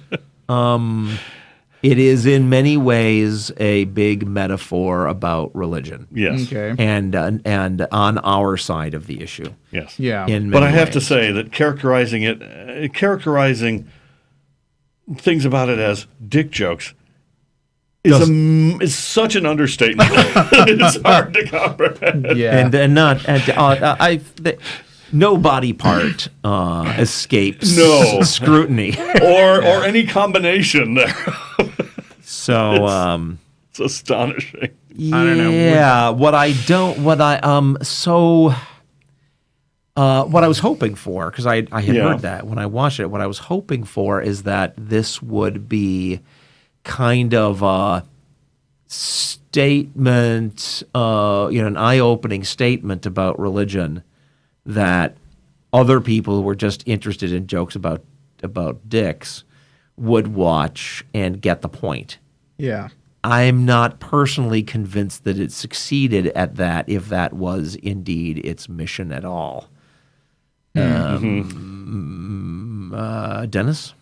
It is in many ways a big metaphor about religion. Yes. Okay. And on our side of the issue. Yes. Yeah. In But I many have to ways. say that characterizing things about it as dick jokes is such an understatement. It's hard to comprehend. Yeah. No body part escapes scrutiny. or any combination there. So it's astonishing. Yeah, I don't know. what I was hoping for, because I had heard that when I watched it, what I was hoping for is that this would be kind of a statement, an eye-opening statement about religion that other people who were just interested in jokes about dicks would watch and get the point. Yeah. I'm not personally convinced that it succeeded at that, if that was indeed its mission at all. Dennis,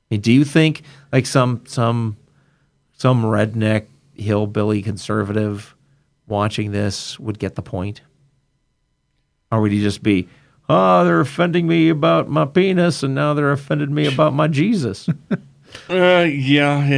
do you think like some redneck hillbilly conservative watching this would get the point, or would he just be, "Oh, they're offending me about my penis, and now they're offended me about my Jesus"? The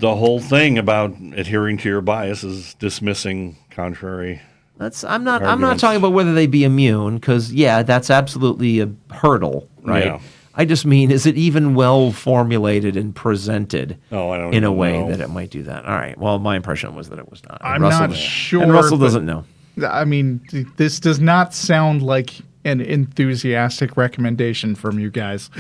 whole thing about adhering to your bias is dismissing contrary. I'm not talking about whether they be immune, because that's absolutely a hurdle, right? Yeah. I just mean, is it even well formulated and presented in a way that it might do that? All right. Well, my impression was that it was not. I'm not sure. And Russell doesn't know. I mean, this does not sound like an enthusiastic recommendation from you guys.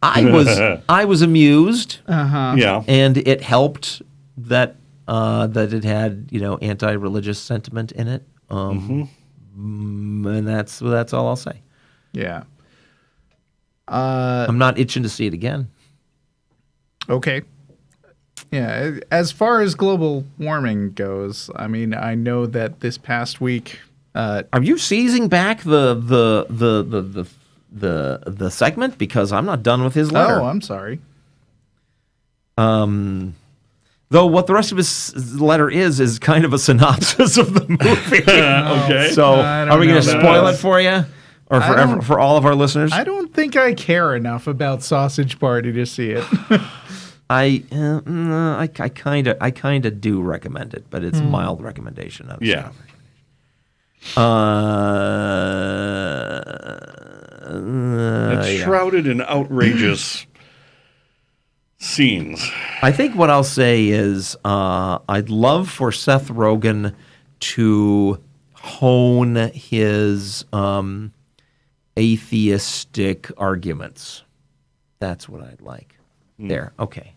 I was amused. Yeah. And it helped that it had anti-religious sentiment in it. And that's all I'll say. Yeah. I'm not itching to see it again. Okay. Yeah, as far as global warming goes, I mean, I know that this past week. Are you seizing back the segment, because I'm not done with his letter? Oh, I'm sorry. Though what the rest of his letter is kind of a synopsis of the movie. Okay. So are we going to spoil it for you, or for all of our listeners? I don't think I care enough about Sausage Party to see it. I kind of do recommend it, but it's a mild recommendation. Yeah. It's shrouded in outrageous scenes. I think what I'll say is I'd love for Seth Rogen to hone his atheistic arguments. That's what I'd like. There. Okay.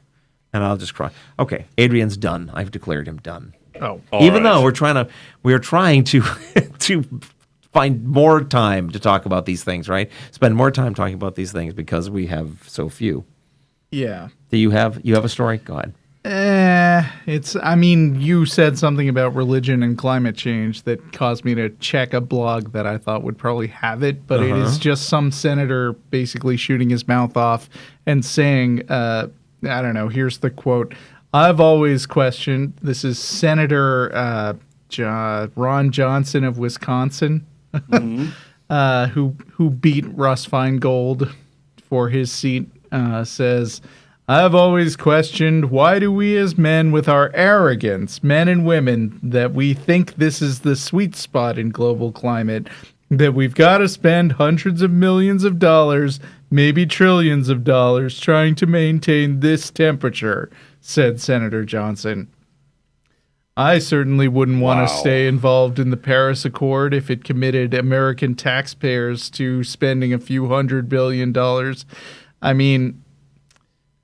And I'll just cry. Okay. Adrian's done. I've declared him done. Oh. Even though we're trying to to find more time to talk about these things, right? Spend more time talking about these things because we have so few. Yeah. Do you have a story? Go ahead. You said something about religion and climate change that caused me to check a blog that I thought would probably have it, but it is just some senator basically shooting his mouth off and saying, I don't know, here's the quote. I've always questioned, this is Senator Ron Johnson of Wisconsin, who beat Russ Feingold for his seat, says, I've always questioned, why do we as men with our arrogance, men and women, that we think this is the sweet spot in global climate, that we've got to spend hundreds of millions of dollars, maybe trillions of dollars, trying to maintain this temperature, said Senator Johnson. I certainly wouldn't want to stay involved in the Paris Accord if it committed American taxpayers to spending a few $100 billion. I mean,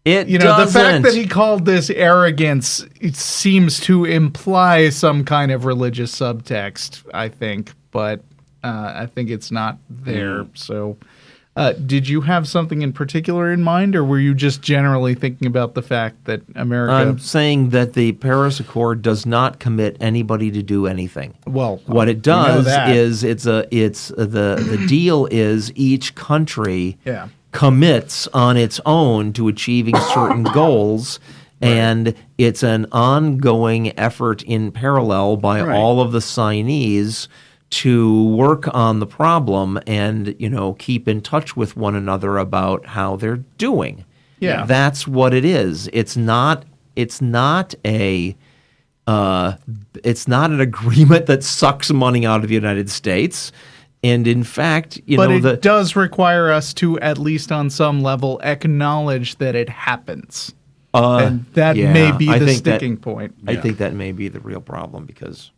the fact that he called this arrogance, it seems to imply some kind of religious subtext, I think, but I think it's not there. So did you have something in particular in mind, or were you just generally thinking about the fact that America... I'm saying that the Paris Accord does not commit anybody to do anything. Well, what it does is the deal is each country commits on its own to achieving certain goals, and it's an ongoing effort in parallel by all of the signees to work on the problem and, keep in touch with one another about how they're doing. Yeah. That's what it is. It's not it's not an agreement that sucks money out of the United States. And in fact, but it does require us to, at least on some level, acknowledge that it happens. And that may be the sticking point. I think that may be the real problem, because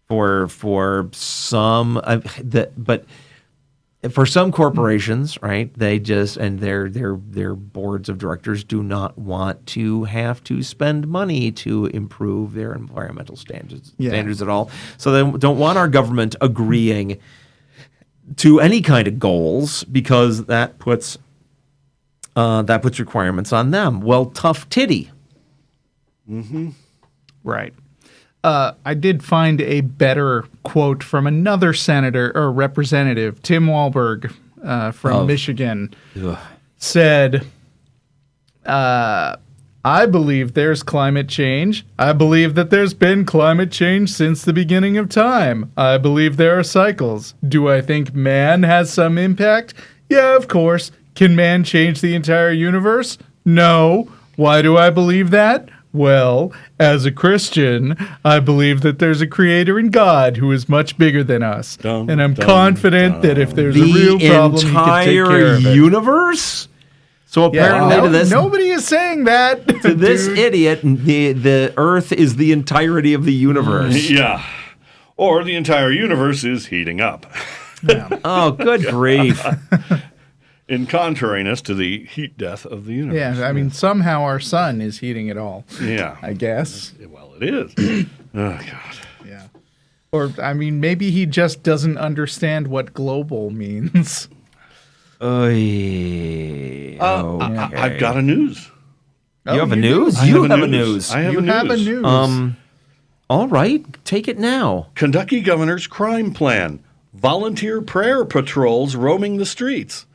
for some, but for some corporations, right? They just, and their boards of directors do not want to have to spend money to improve their environmental standards at all. So they don't want our government agreeing to any kind of goals, because that puts requirements on them. Well, tough titty. Mm-hmm. Right. I did find a better quote from another senator or representative, Tim Walberg from Michigan, said, I believe there's climate change. I believe that there's been climate change since the beginning of time. I believe there are cycles. Do I think man has some impact? Yeah, of course. Can man change the entire universe? No. Why do I believe that? Well, as a Christian, I believe that there's a creator in God who is much bigger than us. And I'm confident that if there's a real problem, he can take care of it. The entire universe? So apparently nobody is saying that. To this idiot, the Earth is the entirety of the universe. Yeah. Or the entire universe is heating up. Yeah. Oh, good grief. In contrariness to the heat death of the universe. Yeah, I mean, somehow our sun is heating it all. Yeah. I guess. Well, it is. Oh, God. Yeah. Or, I mean, maybe he just doesn't understand what global means. I've got a news. You have a news? You have a news. I have a news. All right. Take it now. Kentucky governor's crime plan. Volunteer prayer patrols roaming the streets.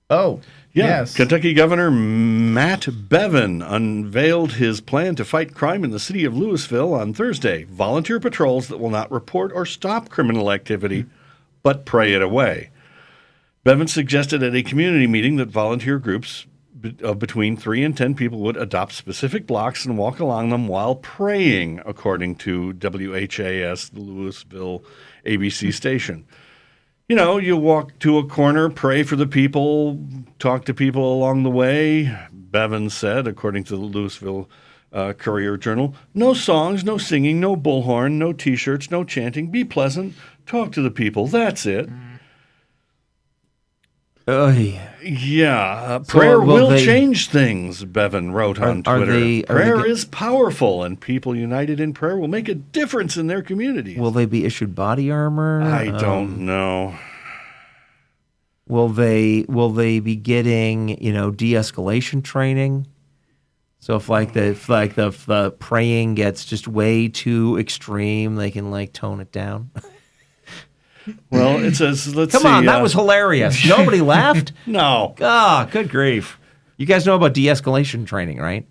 Oh, yeah. Yes. Kentucky Governor Matt Bevin unveiled his plan to fight crime in the city of Louisville on Thursday. Volunteer patrols that will not report or stop criminal activity, but pray it away. Bevin suggested at a community meeting that volunteer groups of between 3 and 10 people would adopt specific blocks and walk along them while praying, according to WHAS, the Louisville ABC station. You know, you walk to a corner, pray for the people, talk to people along the way. Bevin said, according to the Louisville Courier-Journal, no songs, no singing, no bullhorn, no T-shirts, no chanting. Be pleasant. Talk to the people. That's it. Yeah. Prayer will change things, Bevin wrote on Twitter. Prayer is powerful, and people united in prayer will make a difference in their communities. Will they be issued body armor? I don't know. Will they be getting, de-escalation training? So if the praying gets just way too extreme, they can tone it down. Well, it says, Come on, that was hilarious. Nobody laughed? No. Good grief. You guys know about de-escalation training, right?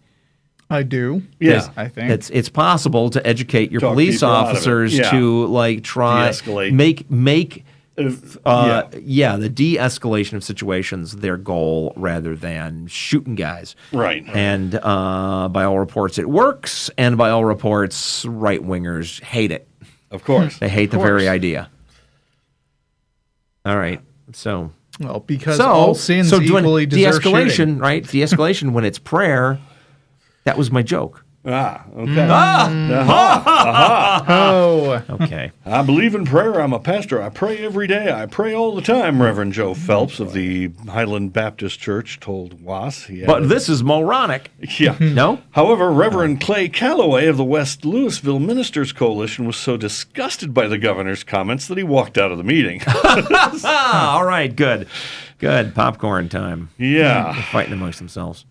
I do. Yeah. Yes, I think. It's possible to educate your Talk police people out of it. officers Yeah. to try De-escalate. make yeah. the de-escalation of situations their goal rather than shooting guys. Right. And by all reports it works, and by all reports right-wingers hate it. Of course. They hate the very idea. All right. So well, because all sins equally deserve de-escalation, shooting. right? De-escalation when it's prayer. That was my joke. Okay. Oh. Okay. I believe in prayer. I'm a pastor. I pray every day. I pray all the time, Reverend Joe Phelps of the Highland Baptist Church told Was. But this is moronic. Yeah. No? However, Reverend Clay Calloway of the West Louisville Ministers Coalition was so disgusted by the governor's comments that he walked out of the meeting. All right. Good. Popcorn time. Yeah. They're fighting amongst themselves.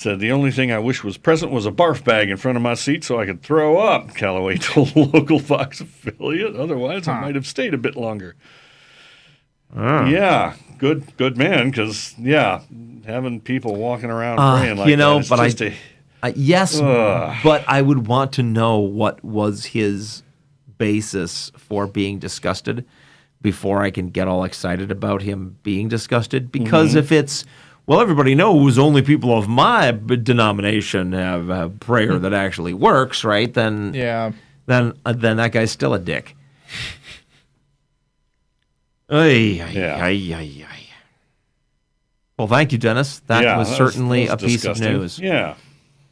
Said, the only thing I wish was present was a barf bag in front of my seat so I could throw up, Calloway told a local Fox affiliate. Otherwise, I might have stayed a bit longer. Yeah, good man, because, having people walking around praying like that is yes, but I would want to know what was his basis for being disgusted before I can get all excited about him being disgusted. Because if it's well, everybody knows only people of my denomination have prayer that actually works, right? Then that guy's still a dick. Well, thank you, Dennis. That was certainly a piece of news. Yeah.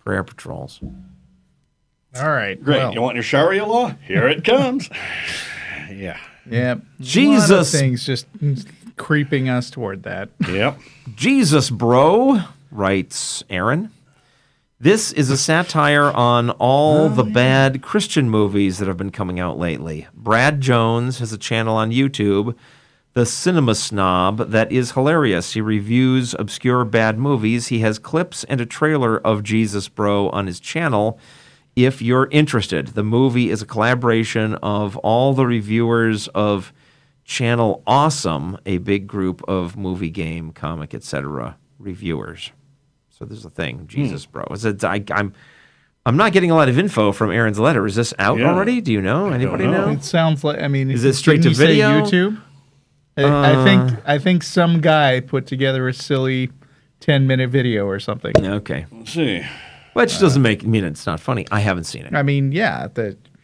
Prayer patrols. All right. Great. Well, You want your Sharia law? Here it comes. Yeah. yeah. Jesus. A lot of things just creeping us toward that. Yep. Jesus, bro, writes Aaron. This is a satire on all the bad Christian movies that have been coming out lately. Brad Jones has a channel on YouTube, The Cinema Snob, that is hilarious. He reviews obscure bad movies. He has clips and a trailer of Jesus, bro on his channel. If you're interested, the movie is a collaboration of all the reviewers of Channel Awesome, a big group of movie, game, comic, etc. reviewers. So there's a thing, Jesus, bro. I'm not getting a lot of info from Aaron's letter. Is this out already? Do you know? Anybody know? It sounds like, I mean, Is it straight didn't to you say video? YouTube? I think some guy put together a silly 10-minute video or something. Okay. Let's see. Which doesn't mean it's not funny. I haven't seen it. I mean, yeah.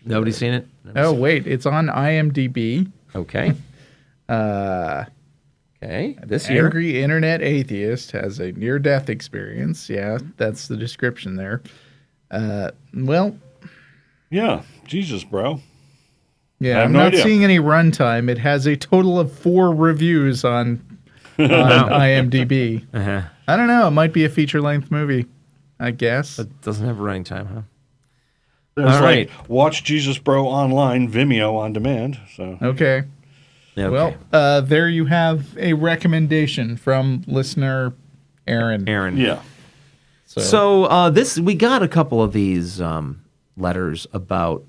Nobody's seen it? Oh, wait. It's on IMDb. Okay. Okay. This year. Angry internet atheist has a near-death experience. Yeah, that's the description there. Well, Yeah. Jesus, bro. yeah, have I'm no not idea. seeing any runtime. It has a total of 4 reviews on IMDb. Uh-huh. I don't know. It might be a feature-length movie, I guess. It doesn't have a running time, huh? There's All right. Watch Jesus, bro online, Vimeo on demand. So Okay. Okay. Well, there you have a recommendation from listener Aaron. Aaron. yeah. So we got a couple of these letters about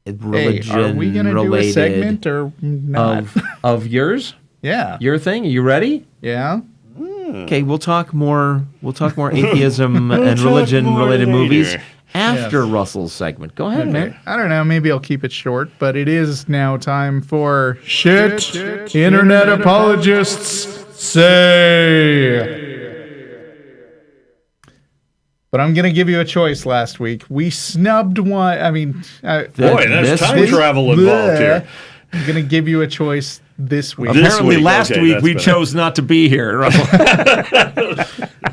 religion. Hey, are we going to do a related segment or not? of yours? Yeah. Your thing? Are you ready? Yeah. Okay, we'll talk more atheism and talk religion more related later. movies after Yes. Russell's segment. Go ahead, man. I don't know. Maybe I'll keep it short, but it is now time for Shit Internet Apologists Say. But I'm going to give you a choice last week. We snubbed one. I mean, Boy, there's This time week? travel involved here. I'm going to give you a choice this week. Apparently, week, last okay, week that's we better. chose not to be here, Russell.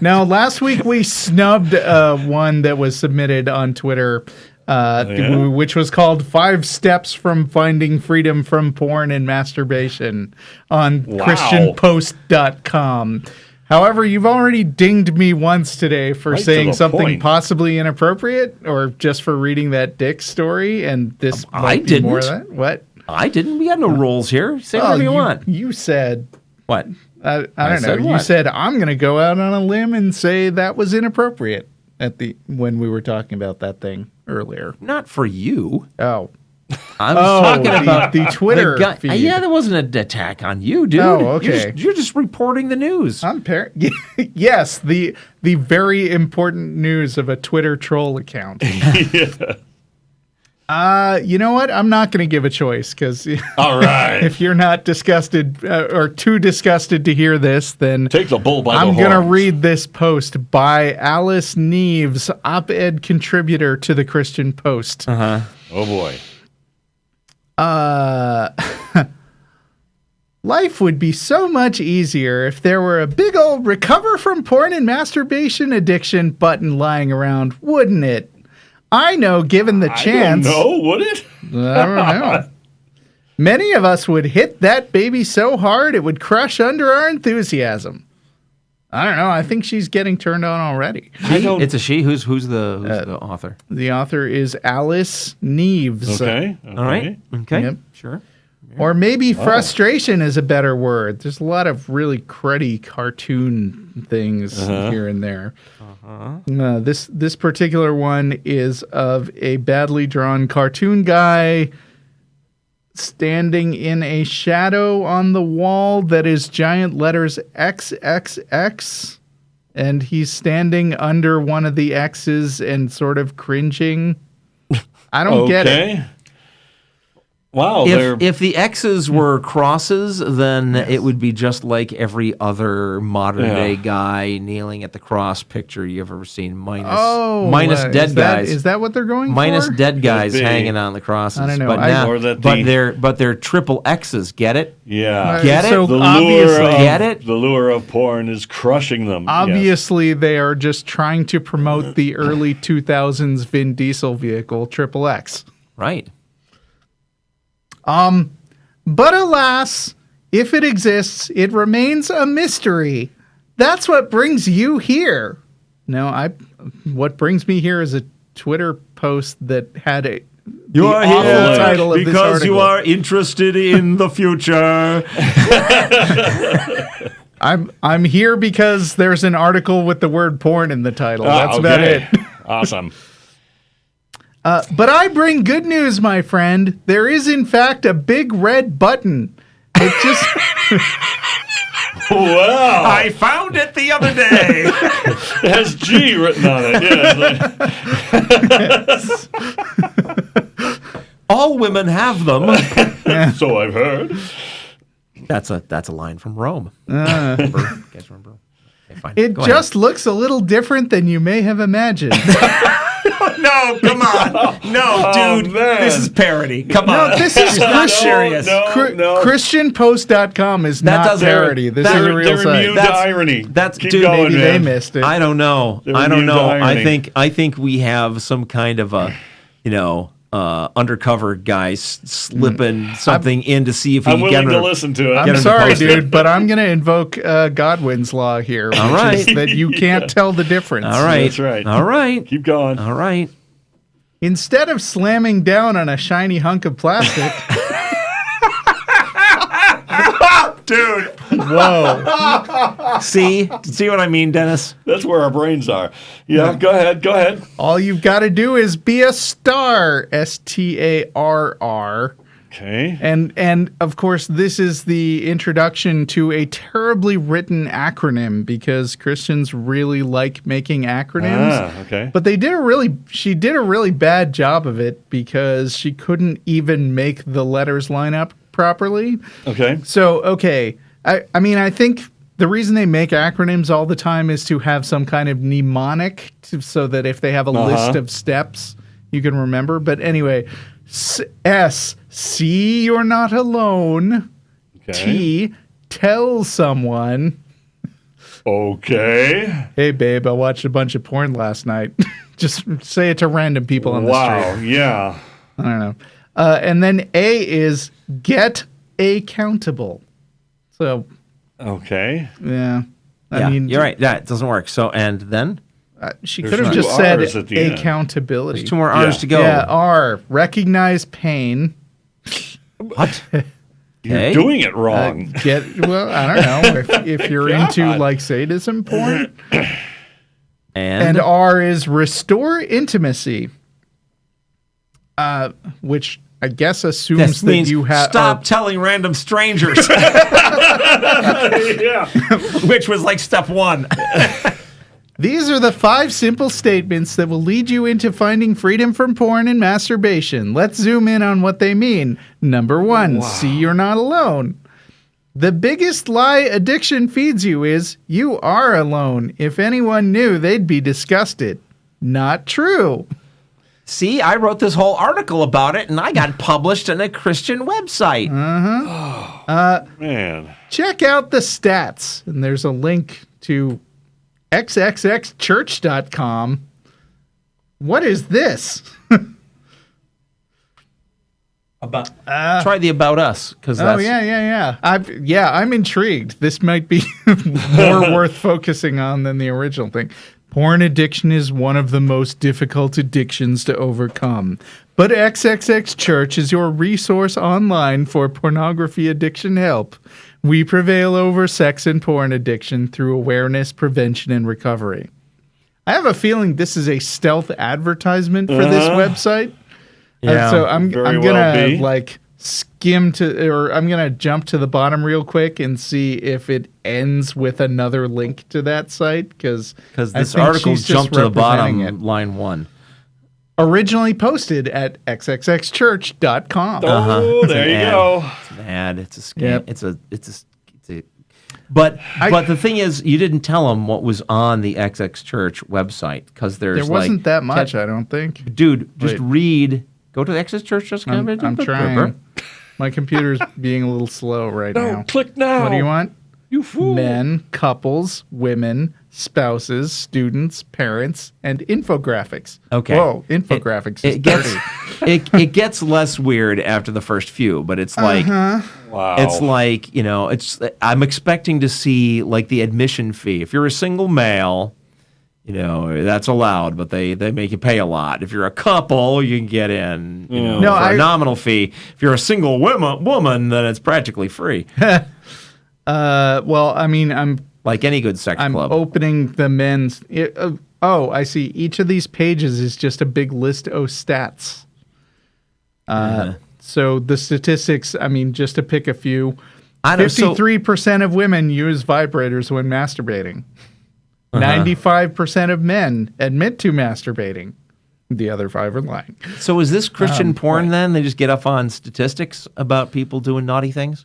Now, last week we snubbed one that was submitted on Twitter, which was called 5 Steps from Finding Freedom from Porn and Masturbation on ChristianPost.com. However, you've already dinged me once today for Right to saying the something point. possibly inappropriate or just for reading that dick story, and this might be more of didn't. that. What? I didn't. We got no rules here. Say whatever you want. You said... What? I don't know. said You what? said I'm going to go out on a limb and say that was inappropriate when we were talking about that thing earlier. Not for you. Oh, I was talking about the Twitter guy. feed. Yeah, there wasn't an attack on you, dude. Oh, okay. You're just reporting the news. Yes, the very important news of a Twitter troll account. You know what? I'm not going to give a choice because All right. if you're not disgusted or too disgusted to hear this, then Take the bull by the I'm horns. going to read this post by Alice Neeves, op-ed contributor to the Christian Post. Oh, boy. Life would be so much easier if there were a big old recover from porn and masturbation addiction button lying around, wouldn't it? I know, given the chance. No, would it? I don't know. Many of us would hit that baby so hard it would crush under our enthusiasm. I don't know. I think she's getting turned on already. It's a she. Who's the author? The author is Alice Neeves. Okay. All right. Okay. Yep. Sure. Or maybe frustration is a better word. There's a lot of really cruddy cartoon things here and there. This particular one is of a badly drawn cartoon guy standing in a shadow on the wall that is giant letters XXX, and he's standing under one of the X's and sort of cringing. I don't get it. Wow. If the X's were crosses, then it would be just like every other modern day guy kneeling at the cross picture you've ever seen, minus dead guys. Is that what they're going minus for? dead guys hanging on the crosses. I don't know. But they're triple X's. Get it? Yeah. Get it? So Get it? The lure of porn is crushing them. Obviously, they are just trying to promote the early 2000s Vin Diesel vehicle, Triple X. Right. But alas, if it exists, it remains a mystery. That's what brings you here. No, what brings me here is a Twitter post that had the awful title of this because you article. are interested in the future. I'm here because there's an article with the word porn in the title. That's about it. Awesome. But I bring good news, my friend. There is, in fact, a big red button. It just... Wow. I found it the other day. It has G written on it. Yeah. All women have them. So I've heard. That's a line from Rome. Remember? You guys remember? Okay, fine. It Go just looks a little different than you may have imagined. No, come on. No, dude. Man. This is parody. Come on. No, this is not serious. No. ChristianPost.com is That not doesn't- parody. This is a real They're site. immune to irony. That's Keep dude, going, Maybe they man. missed it. I don't know. They're I don't immune to know. irony. I think we have some kind of a, undercover guy slipping something in to see if he I'm can willing get to her. listen to it. I'm him to sorry, post it. dude, but I'm going to invoke Godwin's law here, which right. is that you can't tell the difference. All right. That's right. All right. Keep going. All right. Instead of slamming down on a shiny hunk of plastic, Dude. whoa, See what I mean, Dennis? That's where our brains are. Yeah, go ahead. all you've got to do is be a star, STARR. Okay. And of course, this is the introduction to a terribly written acronym because Christians really like making acronyms. Okay. But she did a really bad job of it because she couldn't even make the letters line up properly. Okay. So, okay. I mean, I think the reason they make acronyms all the time is to have some kind of mnemonic so that if they have a list of steps, you can remember. But anyway, S, see you're not alone. Okay. T, tell someone. Okay. Hey, babe, I watched a bunch of porn last night. Just say it to random people on the Wow. street. Yeah. I don't know. And then A is get accountable. So, Okay. yeah. I mean, you're right. That doesn't work. So, and then? She There's could have two just said R's at the end. accountability. There's 2 more R's to go. Yeah, R, recognize pain. What? You're Okay. doing it wrong. Well, I don't know. If you're into like sadism porn. And R is restore intimacy. Which I guess assumes this that means you have stop telling random strangers. Yeah. Which was like step 1. These are the 5 simple statements that will lead you into finding freedom from porn and masturbation. Let's zoom in on what they mean. Number 1, see you're not alone. The biggest lie addiction feeds you is you are alone. If anyone knew, they'd be disgusted. Not true. See, I wrote this whole article about it, and I got published on a Christian website. Man. Check out the stats. And there's a link to XXXchurch.com. What is this? Try the About Us, because that's... Oh, yeah. I'm intrigued. This might be more worth focusing on than the original thing. Porn addiction is one of the most difficult addictions to overcome. But XXX Church is your resource online for pornography addiction help. We prevail over sex and porn addiction through awareness, prevention, and recovery. I have a feeling this is a stealth advertisement for this website. Yeah, So I'm very gonna well be. like skim to, or I'm gonna jump to the bottom real quick and see if it ends with another link to that site because Because this article jumped to the bottom, line 1. Originally posted at xxxchurch.com. Oh, there you go. It's an ad. It's a scam. Yep. It's a. But the thing is, you didn't tell them what was on the XX Church website because There wasn't that much, I don't think. Dude, just Wait. read. Go to XXXchurch.com. I'm trying. My computer's being a little slow right now. Click now. What do you want? You fool. Men, couples, women, spouses, students, parents, and infographics. Okay. Whoa, infographics is It gets dirty. it gets less weird after the first few, but it's like Wow. it's like, I'm expecting to see like the admission fee. If you're a single male, that's allowed, but they make you pay a lot. If you're a couple, you can get in, for a nominal fee. If you're a single woman, then it's practically free. Well, I mean, I'm Like any good sex club. opening the men's. I see. Each of these pages is just a big list of stats. So the statistics, I mean, just to pick a few, 53% of women use vibrators when masturbating. 95% of men admit to masturbating. The other 5 are lying. So is this Christian porn then? They just get up on statistics about people doing naughty things?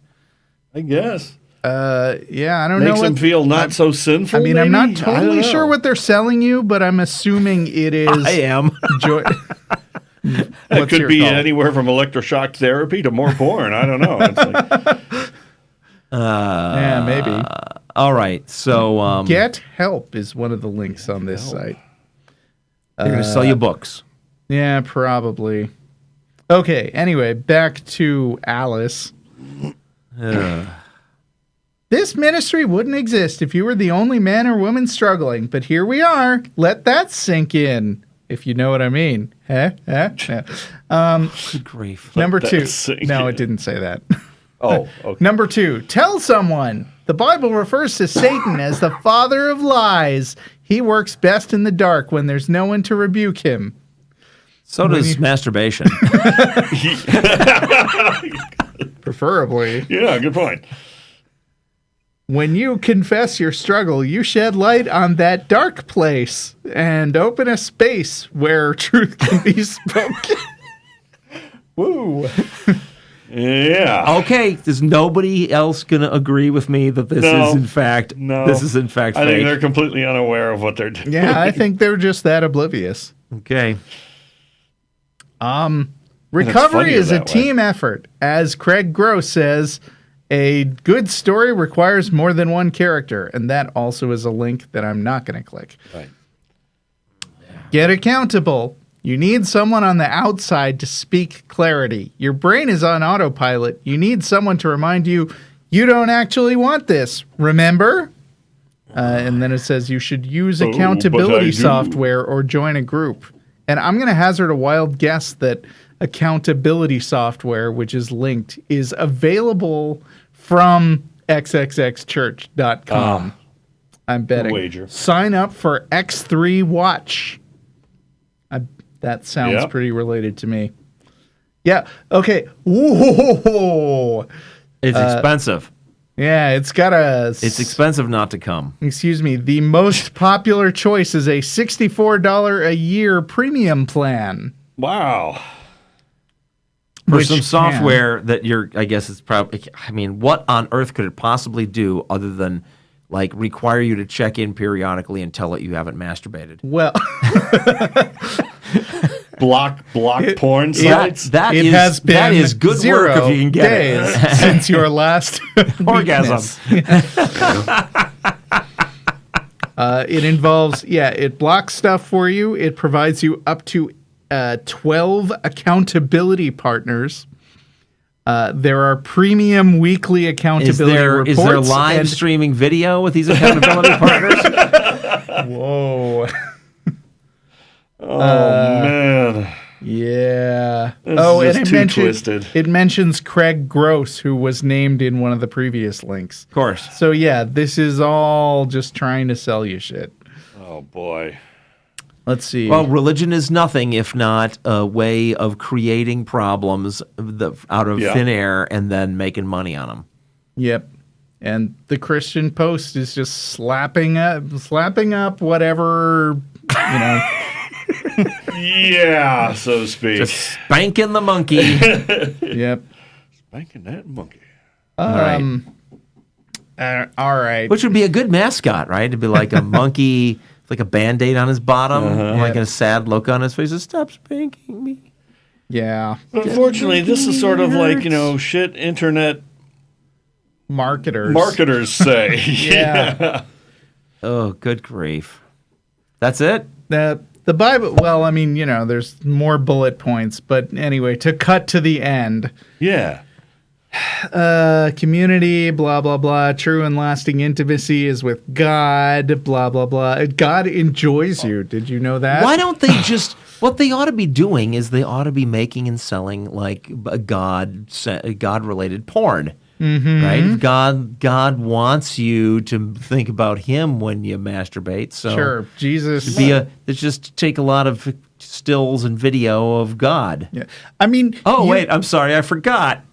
I guess. Yeah, I don't know. Makes them feel not so sinful. I mean, I'm maybe? not totally I don't sure know. what they're selling you, but I'm assuming it is. I am. It What's could your be call? anywhere from electroshock therapy to more porn. I don't know. It's like, Yeah, maybe. All right. So Get help is one of the links on this site. they're going to sell you books. Yeah, probably. Okay, anyway, back to Alice. This ministry wouldn't exist if you were the only man or woman struggling, but here we are. Let that sink in, if you know what I mean. Good grief. Number that 2. sink No, in. it didn't say that. oh, okay. Number 2, tell someone. The Bible refers to Satan as the father of lies. He works best in the dark when there's no one to rebuke him. So does masturbation. Preferably. Yeah, good point. When you confess your struggle, you shed light on that dark place and open a space where truth can be spoken. Woo. Yeah. Okay, is nobody else going to agree with me that this is in fact I fake? think they're completely unaware of what they're doing. Yeah, I think they're just that oblivious. Okay. Recovery funnier is a that way. team effort. As Craig Gross says, a good story requires more than one character, and that also is a link that I'm not going to click. Right. Get accountable. You need someone on the outside to speak clarity. Your brain is on autopilot. You need someone to remind you, you don't actually want this. Remember? And then it says you should use but I accountability do. software or join a group. And I'm going to hazard a wild guess that accountability software, which is linked, is available from xxxchurch.com. I'm betting. wager. Sign up for X3 Watch. That sounds Yep. pretty related to me. Yeah. Okay. Whoa. It's expensive. Yeah, it's got a. It's expensive not to come. Excuse me. The most popular choice is a $64 a year premium plan. Wow. For Which some can- software that I guess it's probably, what on earth could it possibly do other than like require you to check in periodically and tell it you haven't masturbated? Well, Block porn sites. That it is has been that is good 0 work if you can get days it. since your last Orgasm. weakness. It involves, it blocks stuff for you. It provides you up to 12 accountability partners. There are premium weekly accountability reports. Is there live and- streaming video with these accountability partners? Whoa. Oh, man. Yeah. This and is just it too twisted. It mentions Craig Gross, who was named in one of the previous links. Of course. So yeah, this is all just trying to sell you shit. Oh, boy. Let's see. Well, religion is nothing if not a way of creating problems out of thin air and then making money on them. Yep. And the Christian Post is just slapping up whatever, Yeah, so to speak. Just spanking the monkey. Yep. Spanking that monkey. All right. Which would be a good mascot, right? It'd be like a monkey, like a Band-Aid on his bottom, like a sad look on his face. Just, stop spanking me. Yeah. But unfortunately, this is sort of like, shit internet Marketers say. Yeah. Oh, good grief. That's it? The Bible, well, I mean, there's more bullet points, but anyway, to cut to the end. Yeah. Community, blah, blah, blah. True and lasting intimacy is with God, blah, blah, blah. God enjoys you. Did you know that? Why don't they just... What they ought to be doing is they ought to be making and selling like God-related porn. Mm-hmm. Right? God wants you to think about him when you masturbate. So sure, Jesus. Just take a lot of stills and video of God. Yeah. I mean, wait, I'm sorry, I forgot.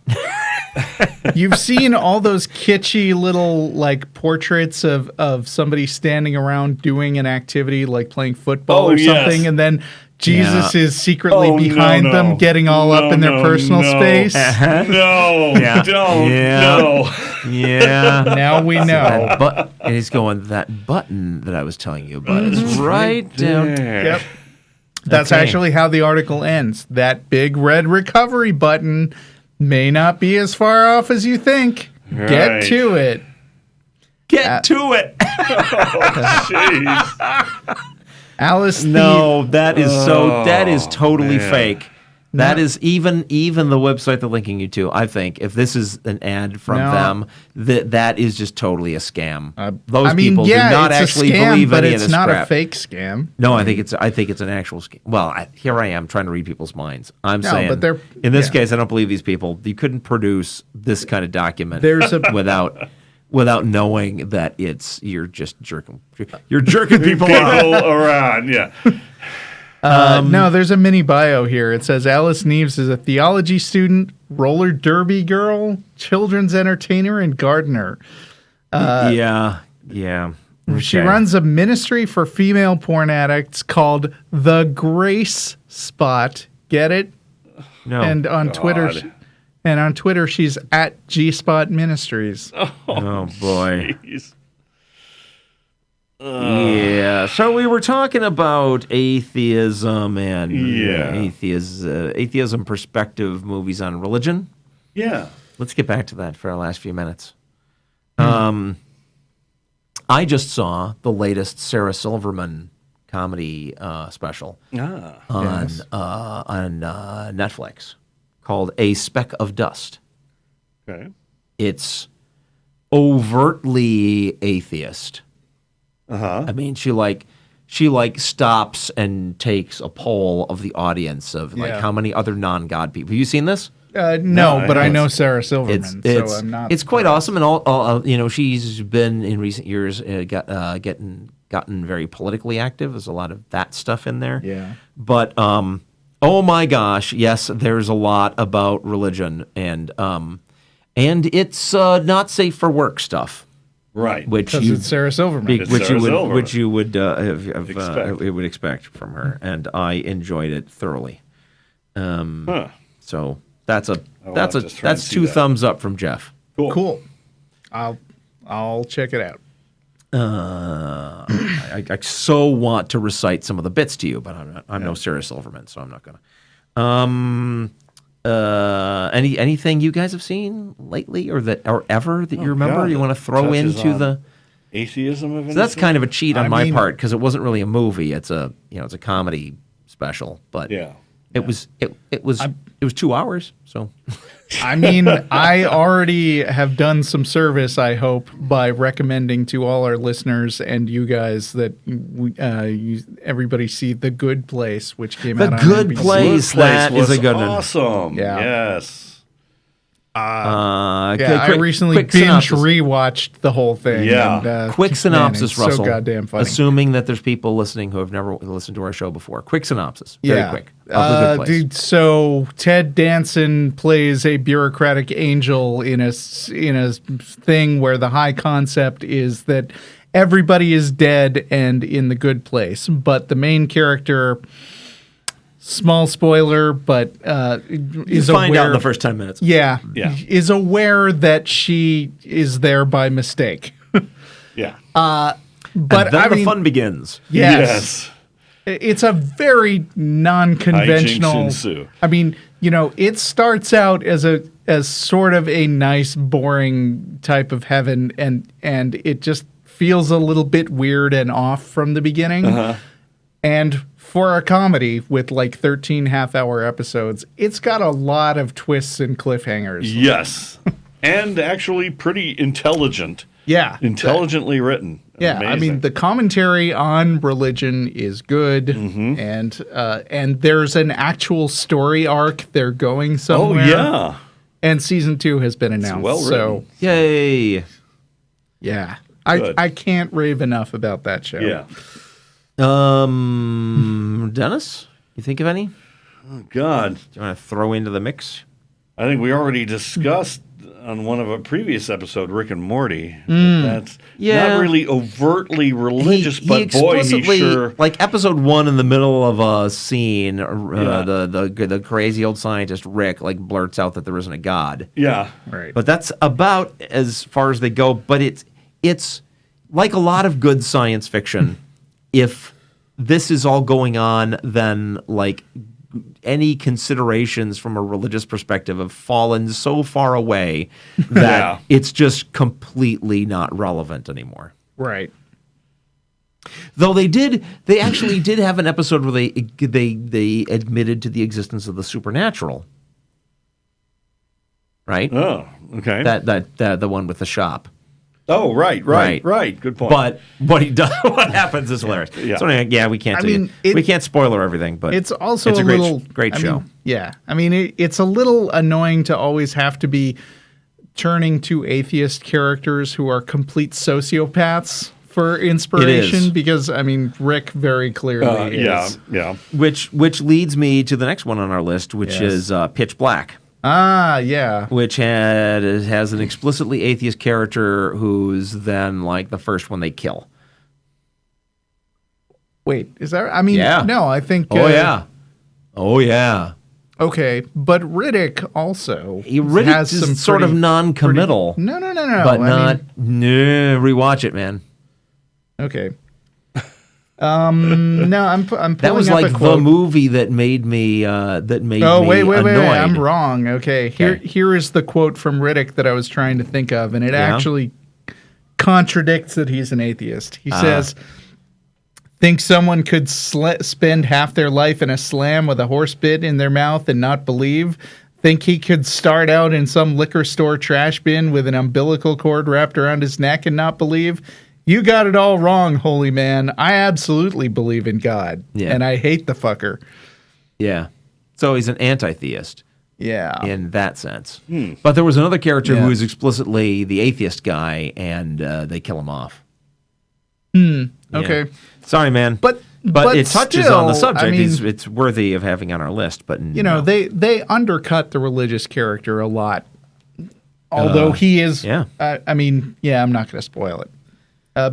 You've seen all those kitschy little like portraits of somebody standing around doing an activity like playing football or something, and then Jesus is secretly behind them, getting all up in their personal space. No, don't. No. Yeah. Now we know. And he's going, that button that I was telling you about is right down there. Yep. That's actually how the article ends. That big red recovery button may not be as far off as you think. Right. Get to it. Get to it. Jeez. Alice. That is totally fake. That is even the website they're linking you to. I think if this is an ad from them, that is just totally a scam. Those people do not actually believe any of this crap. But it's not a fake scam. No, I think it's an actual scam. Well, here I am trying to read people's minds. I'm saying, but in this case, I don't believe these people. You couldn't produce this kind of document without knowing that you're just jerking people around. Yeah. No, there's a mini bio here. It says Alice Neeves is a theology student, roller derby girl, children's entertainer, and gardener. Yeah. She runs a ministry for female porn addicts called The Grace Spot. Get it? No. And on Twitter, she's at G Spot Ministries. Oh boy. Jeez. Yeah, so we were talking about atheism and atheism perspective movies on religion. Yeah. Let's get back to that for our last few minutes. I just saw the latest Sarah Silverman comedy special on Netflix called A Speck of Dust. Okay. It's overtly atheist. I mean, she stops and takes a poll of the audience of how many other non-God people. Have you seen this? No, but I know Sarah Silverman, so I'm not. It's quite awesome, and all she's been in recent years gotten very politically active. There's a lot of that stuff in there. Yeah. But oh my gosh, yes, there's a lot about religion and it's not safe for work stuff. Right. Because it's Sarah Silverman. Which you would would expect from her, and I enjoyed it thoroughly. So that's two thumbs up from Jeff. Cool. I'll check it out. I so want to recite some of the bits to you, but I'm no Sarah Silverman, so I'm not gonna. Anything you guys have seen lately or ever that you remember you want to throw into the atheism of So that's kind of a cheat on my part because it wasn't really a movie. It's a comedy special, but it was 2 hours. So I mean, I already have done some service, I hope, by recommending to all our listeners and you guys that everybody see The Good Place, which came out on The Good NBC. Place, that is a good one. Awesome. Yeah. Yes. I recently binge rewatched the whole thing. Yeah. And, quick synopsis, man, it's Russell. So goddamn funny. Assuming that there's people listening who have never listened to our show before. Quick synopsis. Very quick. Of The Good Place. Dude, so Ted Danson plays a bureaucratic angel in a thing where the high concept is that everybody is dead and in the good place, but the main character, small spoiler, but is You find aware, out in the first 10 minutes. yeah, Yeah. is aware that she is there by mistake. Yeah. But And then I the mean, fun begins. yes. It's a very non-conventional. Hijinks ensue. I mean, it starts out as sort of a nice, boring type of heaven, and it just feels a little bit weird and off from the beginning. And for a comedy with like 13 half-hour episodes, it's got a lot of twists and cliffhangers. Yes. And actually pretty intelligent. Yeah. Intelligently written. Yeah, I mean, the commentary on religion is good, and there's an actual story arc they're going Oh, somewhere. yeah. And season 2 has been announced. well so, written. Yay. yeah. Good. I can't rave enough about that show. Yeah. Dennis, you think of any? Do Oh, God. you want to throw into the mix? I think we already discussed on one of a previous episode, Rick and Morty. That's not really overtly religious, but boy, he sure. Like episode 1 in the middle of a scene, the crazy old scientist Rick like blurts out that there isn't a god. Yeah. Right. But that's about as far as they go. But it's like a lot of good science fiction. If this is all going on, then like any considerations from a religious perspective have fallen so far away that it's just completely not relevant anymore. Right. Though they actually did have an episode where they admitted to the existence of the supernatural. Right? Oh, okay. That the one with the shop. Oh, right. Good point. But what he does, what happens is hilarious. Yeah. So anyway, we can't. We can't spoiler everything, but It's also it's a great show. I mean, it's a little annoying to always have to be turning to atheist characters who are complete sociopaths for inspiration, because I mean, Rick very clearly is. Yeah. Which leads me to the next one on our list, which is Pitch Black. Ah, yeah. Which has an explicitly atheist character who's then like the first one they kill. Wait, is that? I mean, Yeah. no, I think. Oh yeah. Okay, but Riddick also Riddick has is some sort of non-committal. No. But rewatch it, man. Okay. No, I'm pulling That was up like a the quote. movie that made me Wait, annoyed. I'm wrong. Okay. Here is the quote from Riddick that I was trying to think of, and it actually contradicts that he's an atheist. He says, think someone could spend half their life in a slam with a horse bit in their mouth and not believe? Think he could start out in some liquor store trash bin with an umbilical cord wrapped around his neck and not believe? You got it all wrong, holy man. I absolutely believe in God, and I hate the fucker. Yeah. So he's an anti-theist. Yeah. In that sense. But there was another character who was explicitly the atheist guy, and they kill him off. Okay. Sorry, man. But it touches on the still, subject. I mean, It's worthy of having on our list. But they undercut the religious character a lot. Although he is, I mean, I'm not going to spoil it.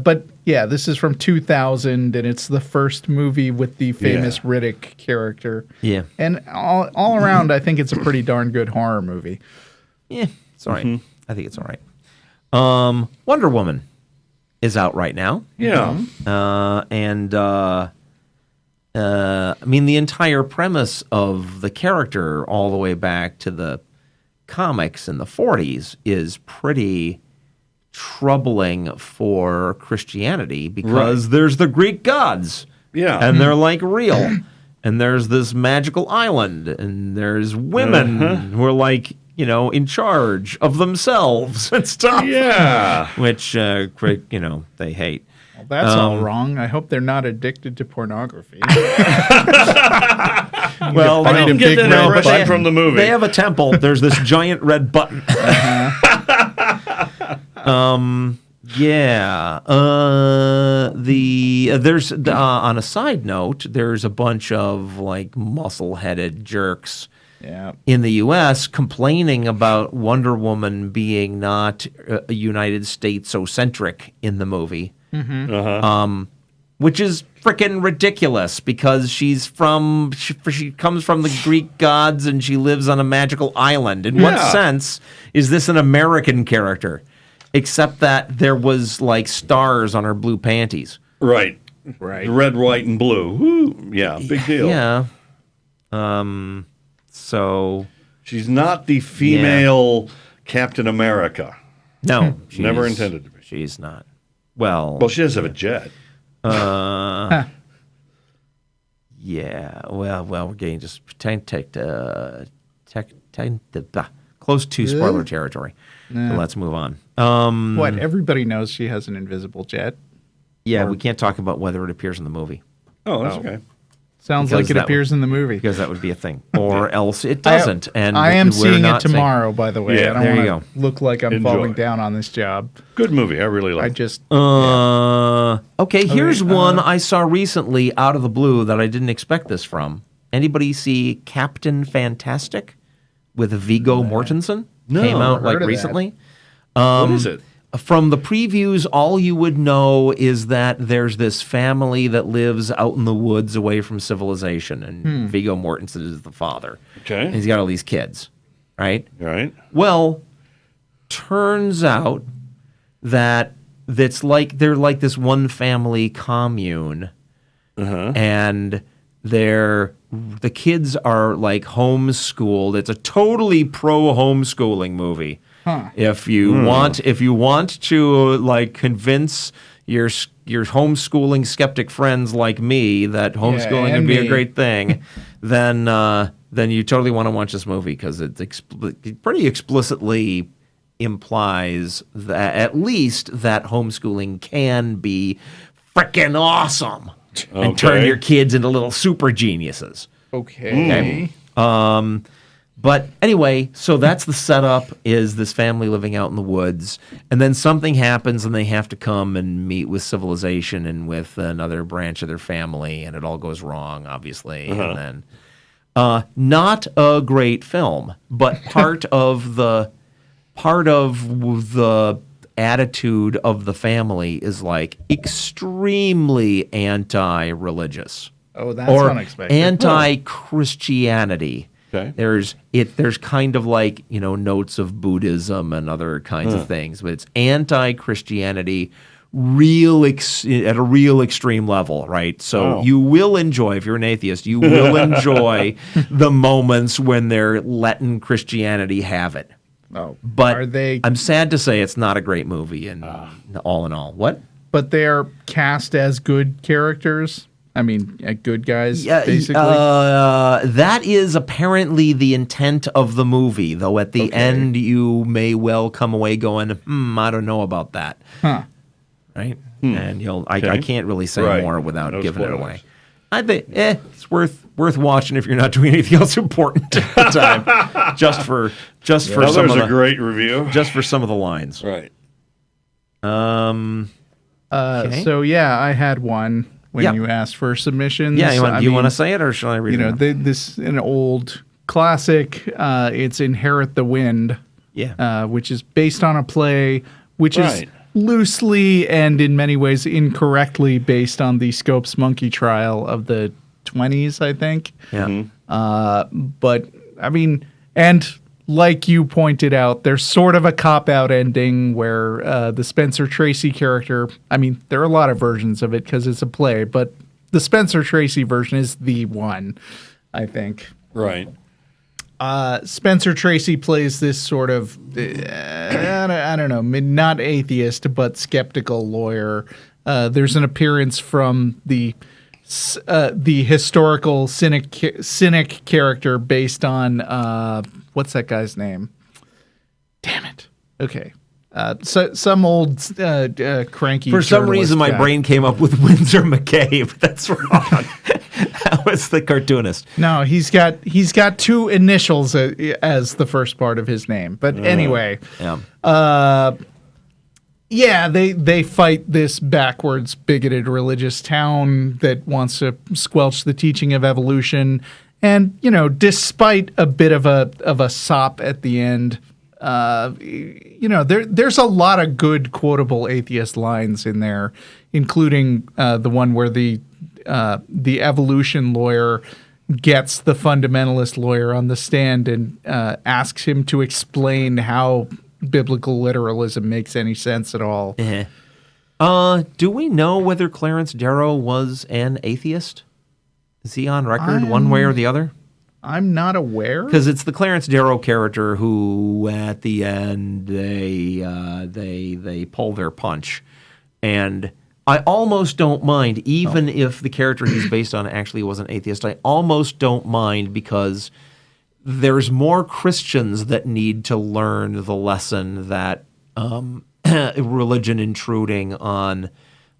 But yeah, this is from 2000, and it's the first movie with the famous Riddick character. Yeah. And all around, I think it's a pretty darn good horror movie. Yeah, it's all right. I think it's all right. Wonder Woman is out right now. Yeah. I mean, the entire premise of the character all the way back to the comics in the 40s is pretty troubling for Christianity because there's the Greek gods. Yeah. And they're like real. And there's this magical island. And there's women who are like, in charge of themselves and stuff. Yeah. Which, they hate. Well, that's all wrong. I hope they're not addicted to pornography. Well, I didn't get that impression from the movie. They have a temple. There's this giant red button. There's on a side note, there's a bunch of like muscle-headed jerks in the U.S. complaining about Wonder Woman being not United States-centric in the movie. which is freaking ridiculous because she comes from the Greek gods and she lives on a magical island. In what sense is this an American character? Except that there was like stars on her blue panties. Right. Red, white, and blue. Woo. Yeah, big deal. Yeah. So she's not the female Captain America. No, never intended to be. She's not. Well, she does have a jet. Yeah. Well, we're getting just close to spoiler territory. So let's move on. What? Everybody knows she has an invisible jet. Yeah, we can't talk about whether it appears in the movie. Oh, that's okay. Sounds Because like it appears in the movie. Because that would be a thing. Or else it doesn't. I am seeing it tomorrow, by the way. Yeah, I don't want to look like I'm falling down on this job. Good movie. I really like it. Okay, here's one I saw recently out of the blue that I didn't expect this from. Anybody see Captain Fantastic with Viggo Mortensen? No, Came out like heard of recently. What is it? From the previews, all you would know is that there's this family that lives out in the woods away from civilization, and Viggo Mortensen is the father. Okay. And he's got all these kids, right? Right. Well, turns out that they're like this one family commune, and the kids are like homeschooled. It's a totally pro homeschooling movie. If you want to like convince your homeschooling skeptic friends like me that homeschooling would be a great thing, then you totally want to watch this movie because it pretty explicitly implies that at least that homeschooling can be frickin' awesome and turn your kids into little super geniuses. Okay. But anyway, so that's the setup, is this family living out in the woods, and then something happens and they have to come and meet with civilization and with another branch of their family, and it all goes wrong, obviously. And then not a great film, but part of the attitude of the family is like extremely anti-religious. Oh, that's or unexpected. Anti-Christianity. Okay. There's kind of like, notes of Buddhism and other kinds of things, but it's anti-Christianity at a real extreme level, right? So you will enjoy, if you're an atheist, you will enjoy the moments when they're letting Christianity have it. Oh, but I'm sad to say it's not a great movie and all in all. What? But they're cast as good characters? I mean, good guys, basically? That is apparently the intent of the movie, though at the end you may well come away going, I don't know about that. Huh. Right? And I can't really say more without giving it away. I think it's worth watching if you're not doing anything else important at the time. just for some of a great review. Just for some of the lines. Right. So I had one. When you asked for submissions. Yeah, you want to say it or shall I read it? This an old classic. It's Inherit the Wind. Yeah. Which is based on a play, which is loosely and in many ways incorrectly based on the Scopes Monkey trial of the 1920s, I think. Yeah. But I mean, and like you pointed out, there's sort of a cop-out ending where the Spencer Tracy character, I mean, there are a lot of versions of it because it's a play, but the Spencer Tracy version is the one, I think. Right. Spencer Tracy plays this sort of, I don't know, not atheist, but skeptical lawyer. There's an appearance from the historical cynic character based on what's that guy's name? Damn it. Okay. So some old cranky. For some reason, my brain came up with Windsor McCabe. That's wrong. That was the cartoonist. No, he's got two initials as the first part of his name. But anyway. Yeah. They fight this backwards, bigoted religious town that wants to squelch the teaching of evolution. And, despite a bit of a sop at the end, there's a lot of good quotable atheist lines in there, including the one where the evolution lawyer gets the fundamentalist lawyer on the stand and asks him to explain how biblical literalism makes any sense at all. Do we know whether Clarence Darrow was an atheist? Is he on record one way or the other? I'm not aware. Because it's the Clarence Darrow character who, at the end, they pull their punch. And I almost don't mind, even if the character he's based on actually was an atheist, I almost don't mind because there's more Christians that need to learn the lesson that religion intruding on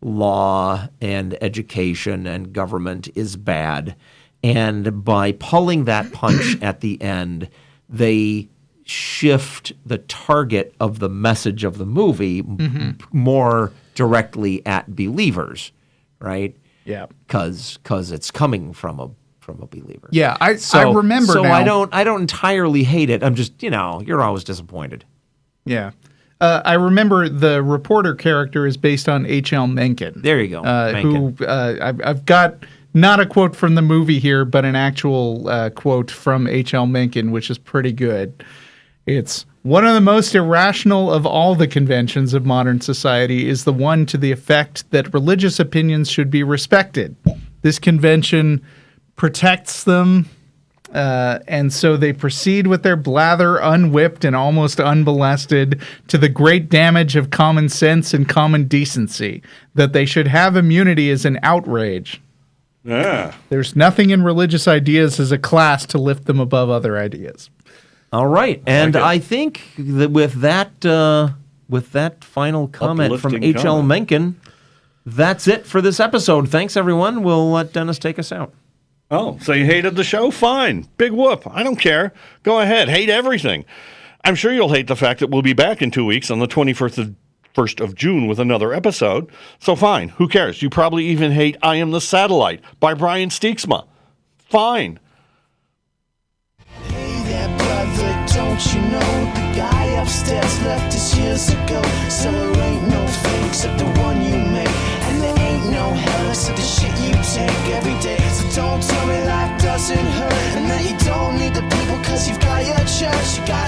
law and education and government is bad. And by pulling that punch at the end, they shift the target of the message of the movie more directly at believers, right? Yeah, because it's coming from a believer. Yeah, I remember. So now. I don't entirely hate it. I'm just you're always disappointed. Yeah. I remember the reporter character is based on H.L. Mencken. There you go. Who I've got not a quote from the movie here, but an actual quote from H.L. Mencken, which is pretty good. It's, one of the most irrational of all the conventions of modern society is the one to the effect that religious opinions should be respected. This convention protects them, and so they proceed with their blather unwhipped and almost unmolested to the great damage of common sense and common decency. That they should have immunity is an outrage. Yeah. There's nothing in religious ideas as a class to lift them above other ideas. All right, and I think that with that final comment from H.L. Mencken, that's it for this episode. Thanks, everyone. We'll let Dennis take us out. Oh, so you hated the show? Fine. Big whoop. I don't care. Go ahead. Hate everything. I'm sure you'll hate the fact that we'll be back in 2 weeks on the 21st of June with another episode. So fine. Who cares? You probably even hate I Am the Satellite by Brian Steeksma. Fine. Hey there, brother, don't you know the guy upstairs left us years ago? So there ain't no fate except the one you make, and there ain't no hell except the shit you take every day. So don't tell me life doesn't hurt and that you don't need the people 'cause you've got your church. You got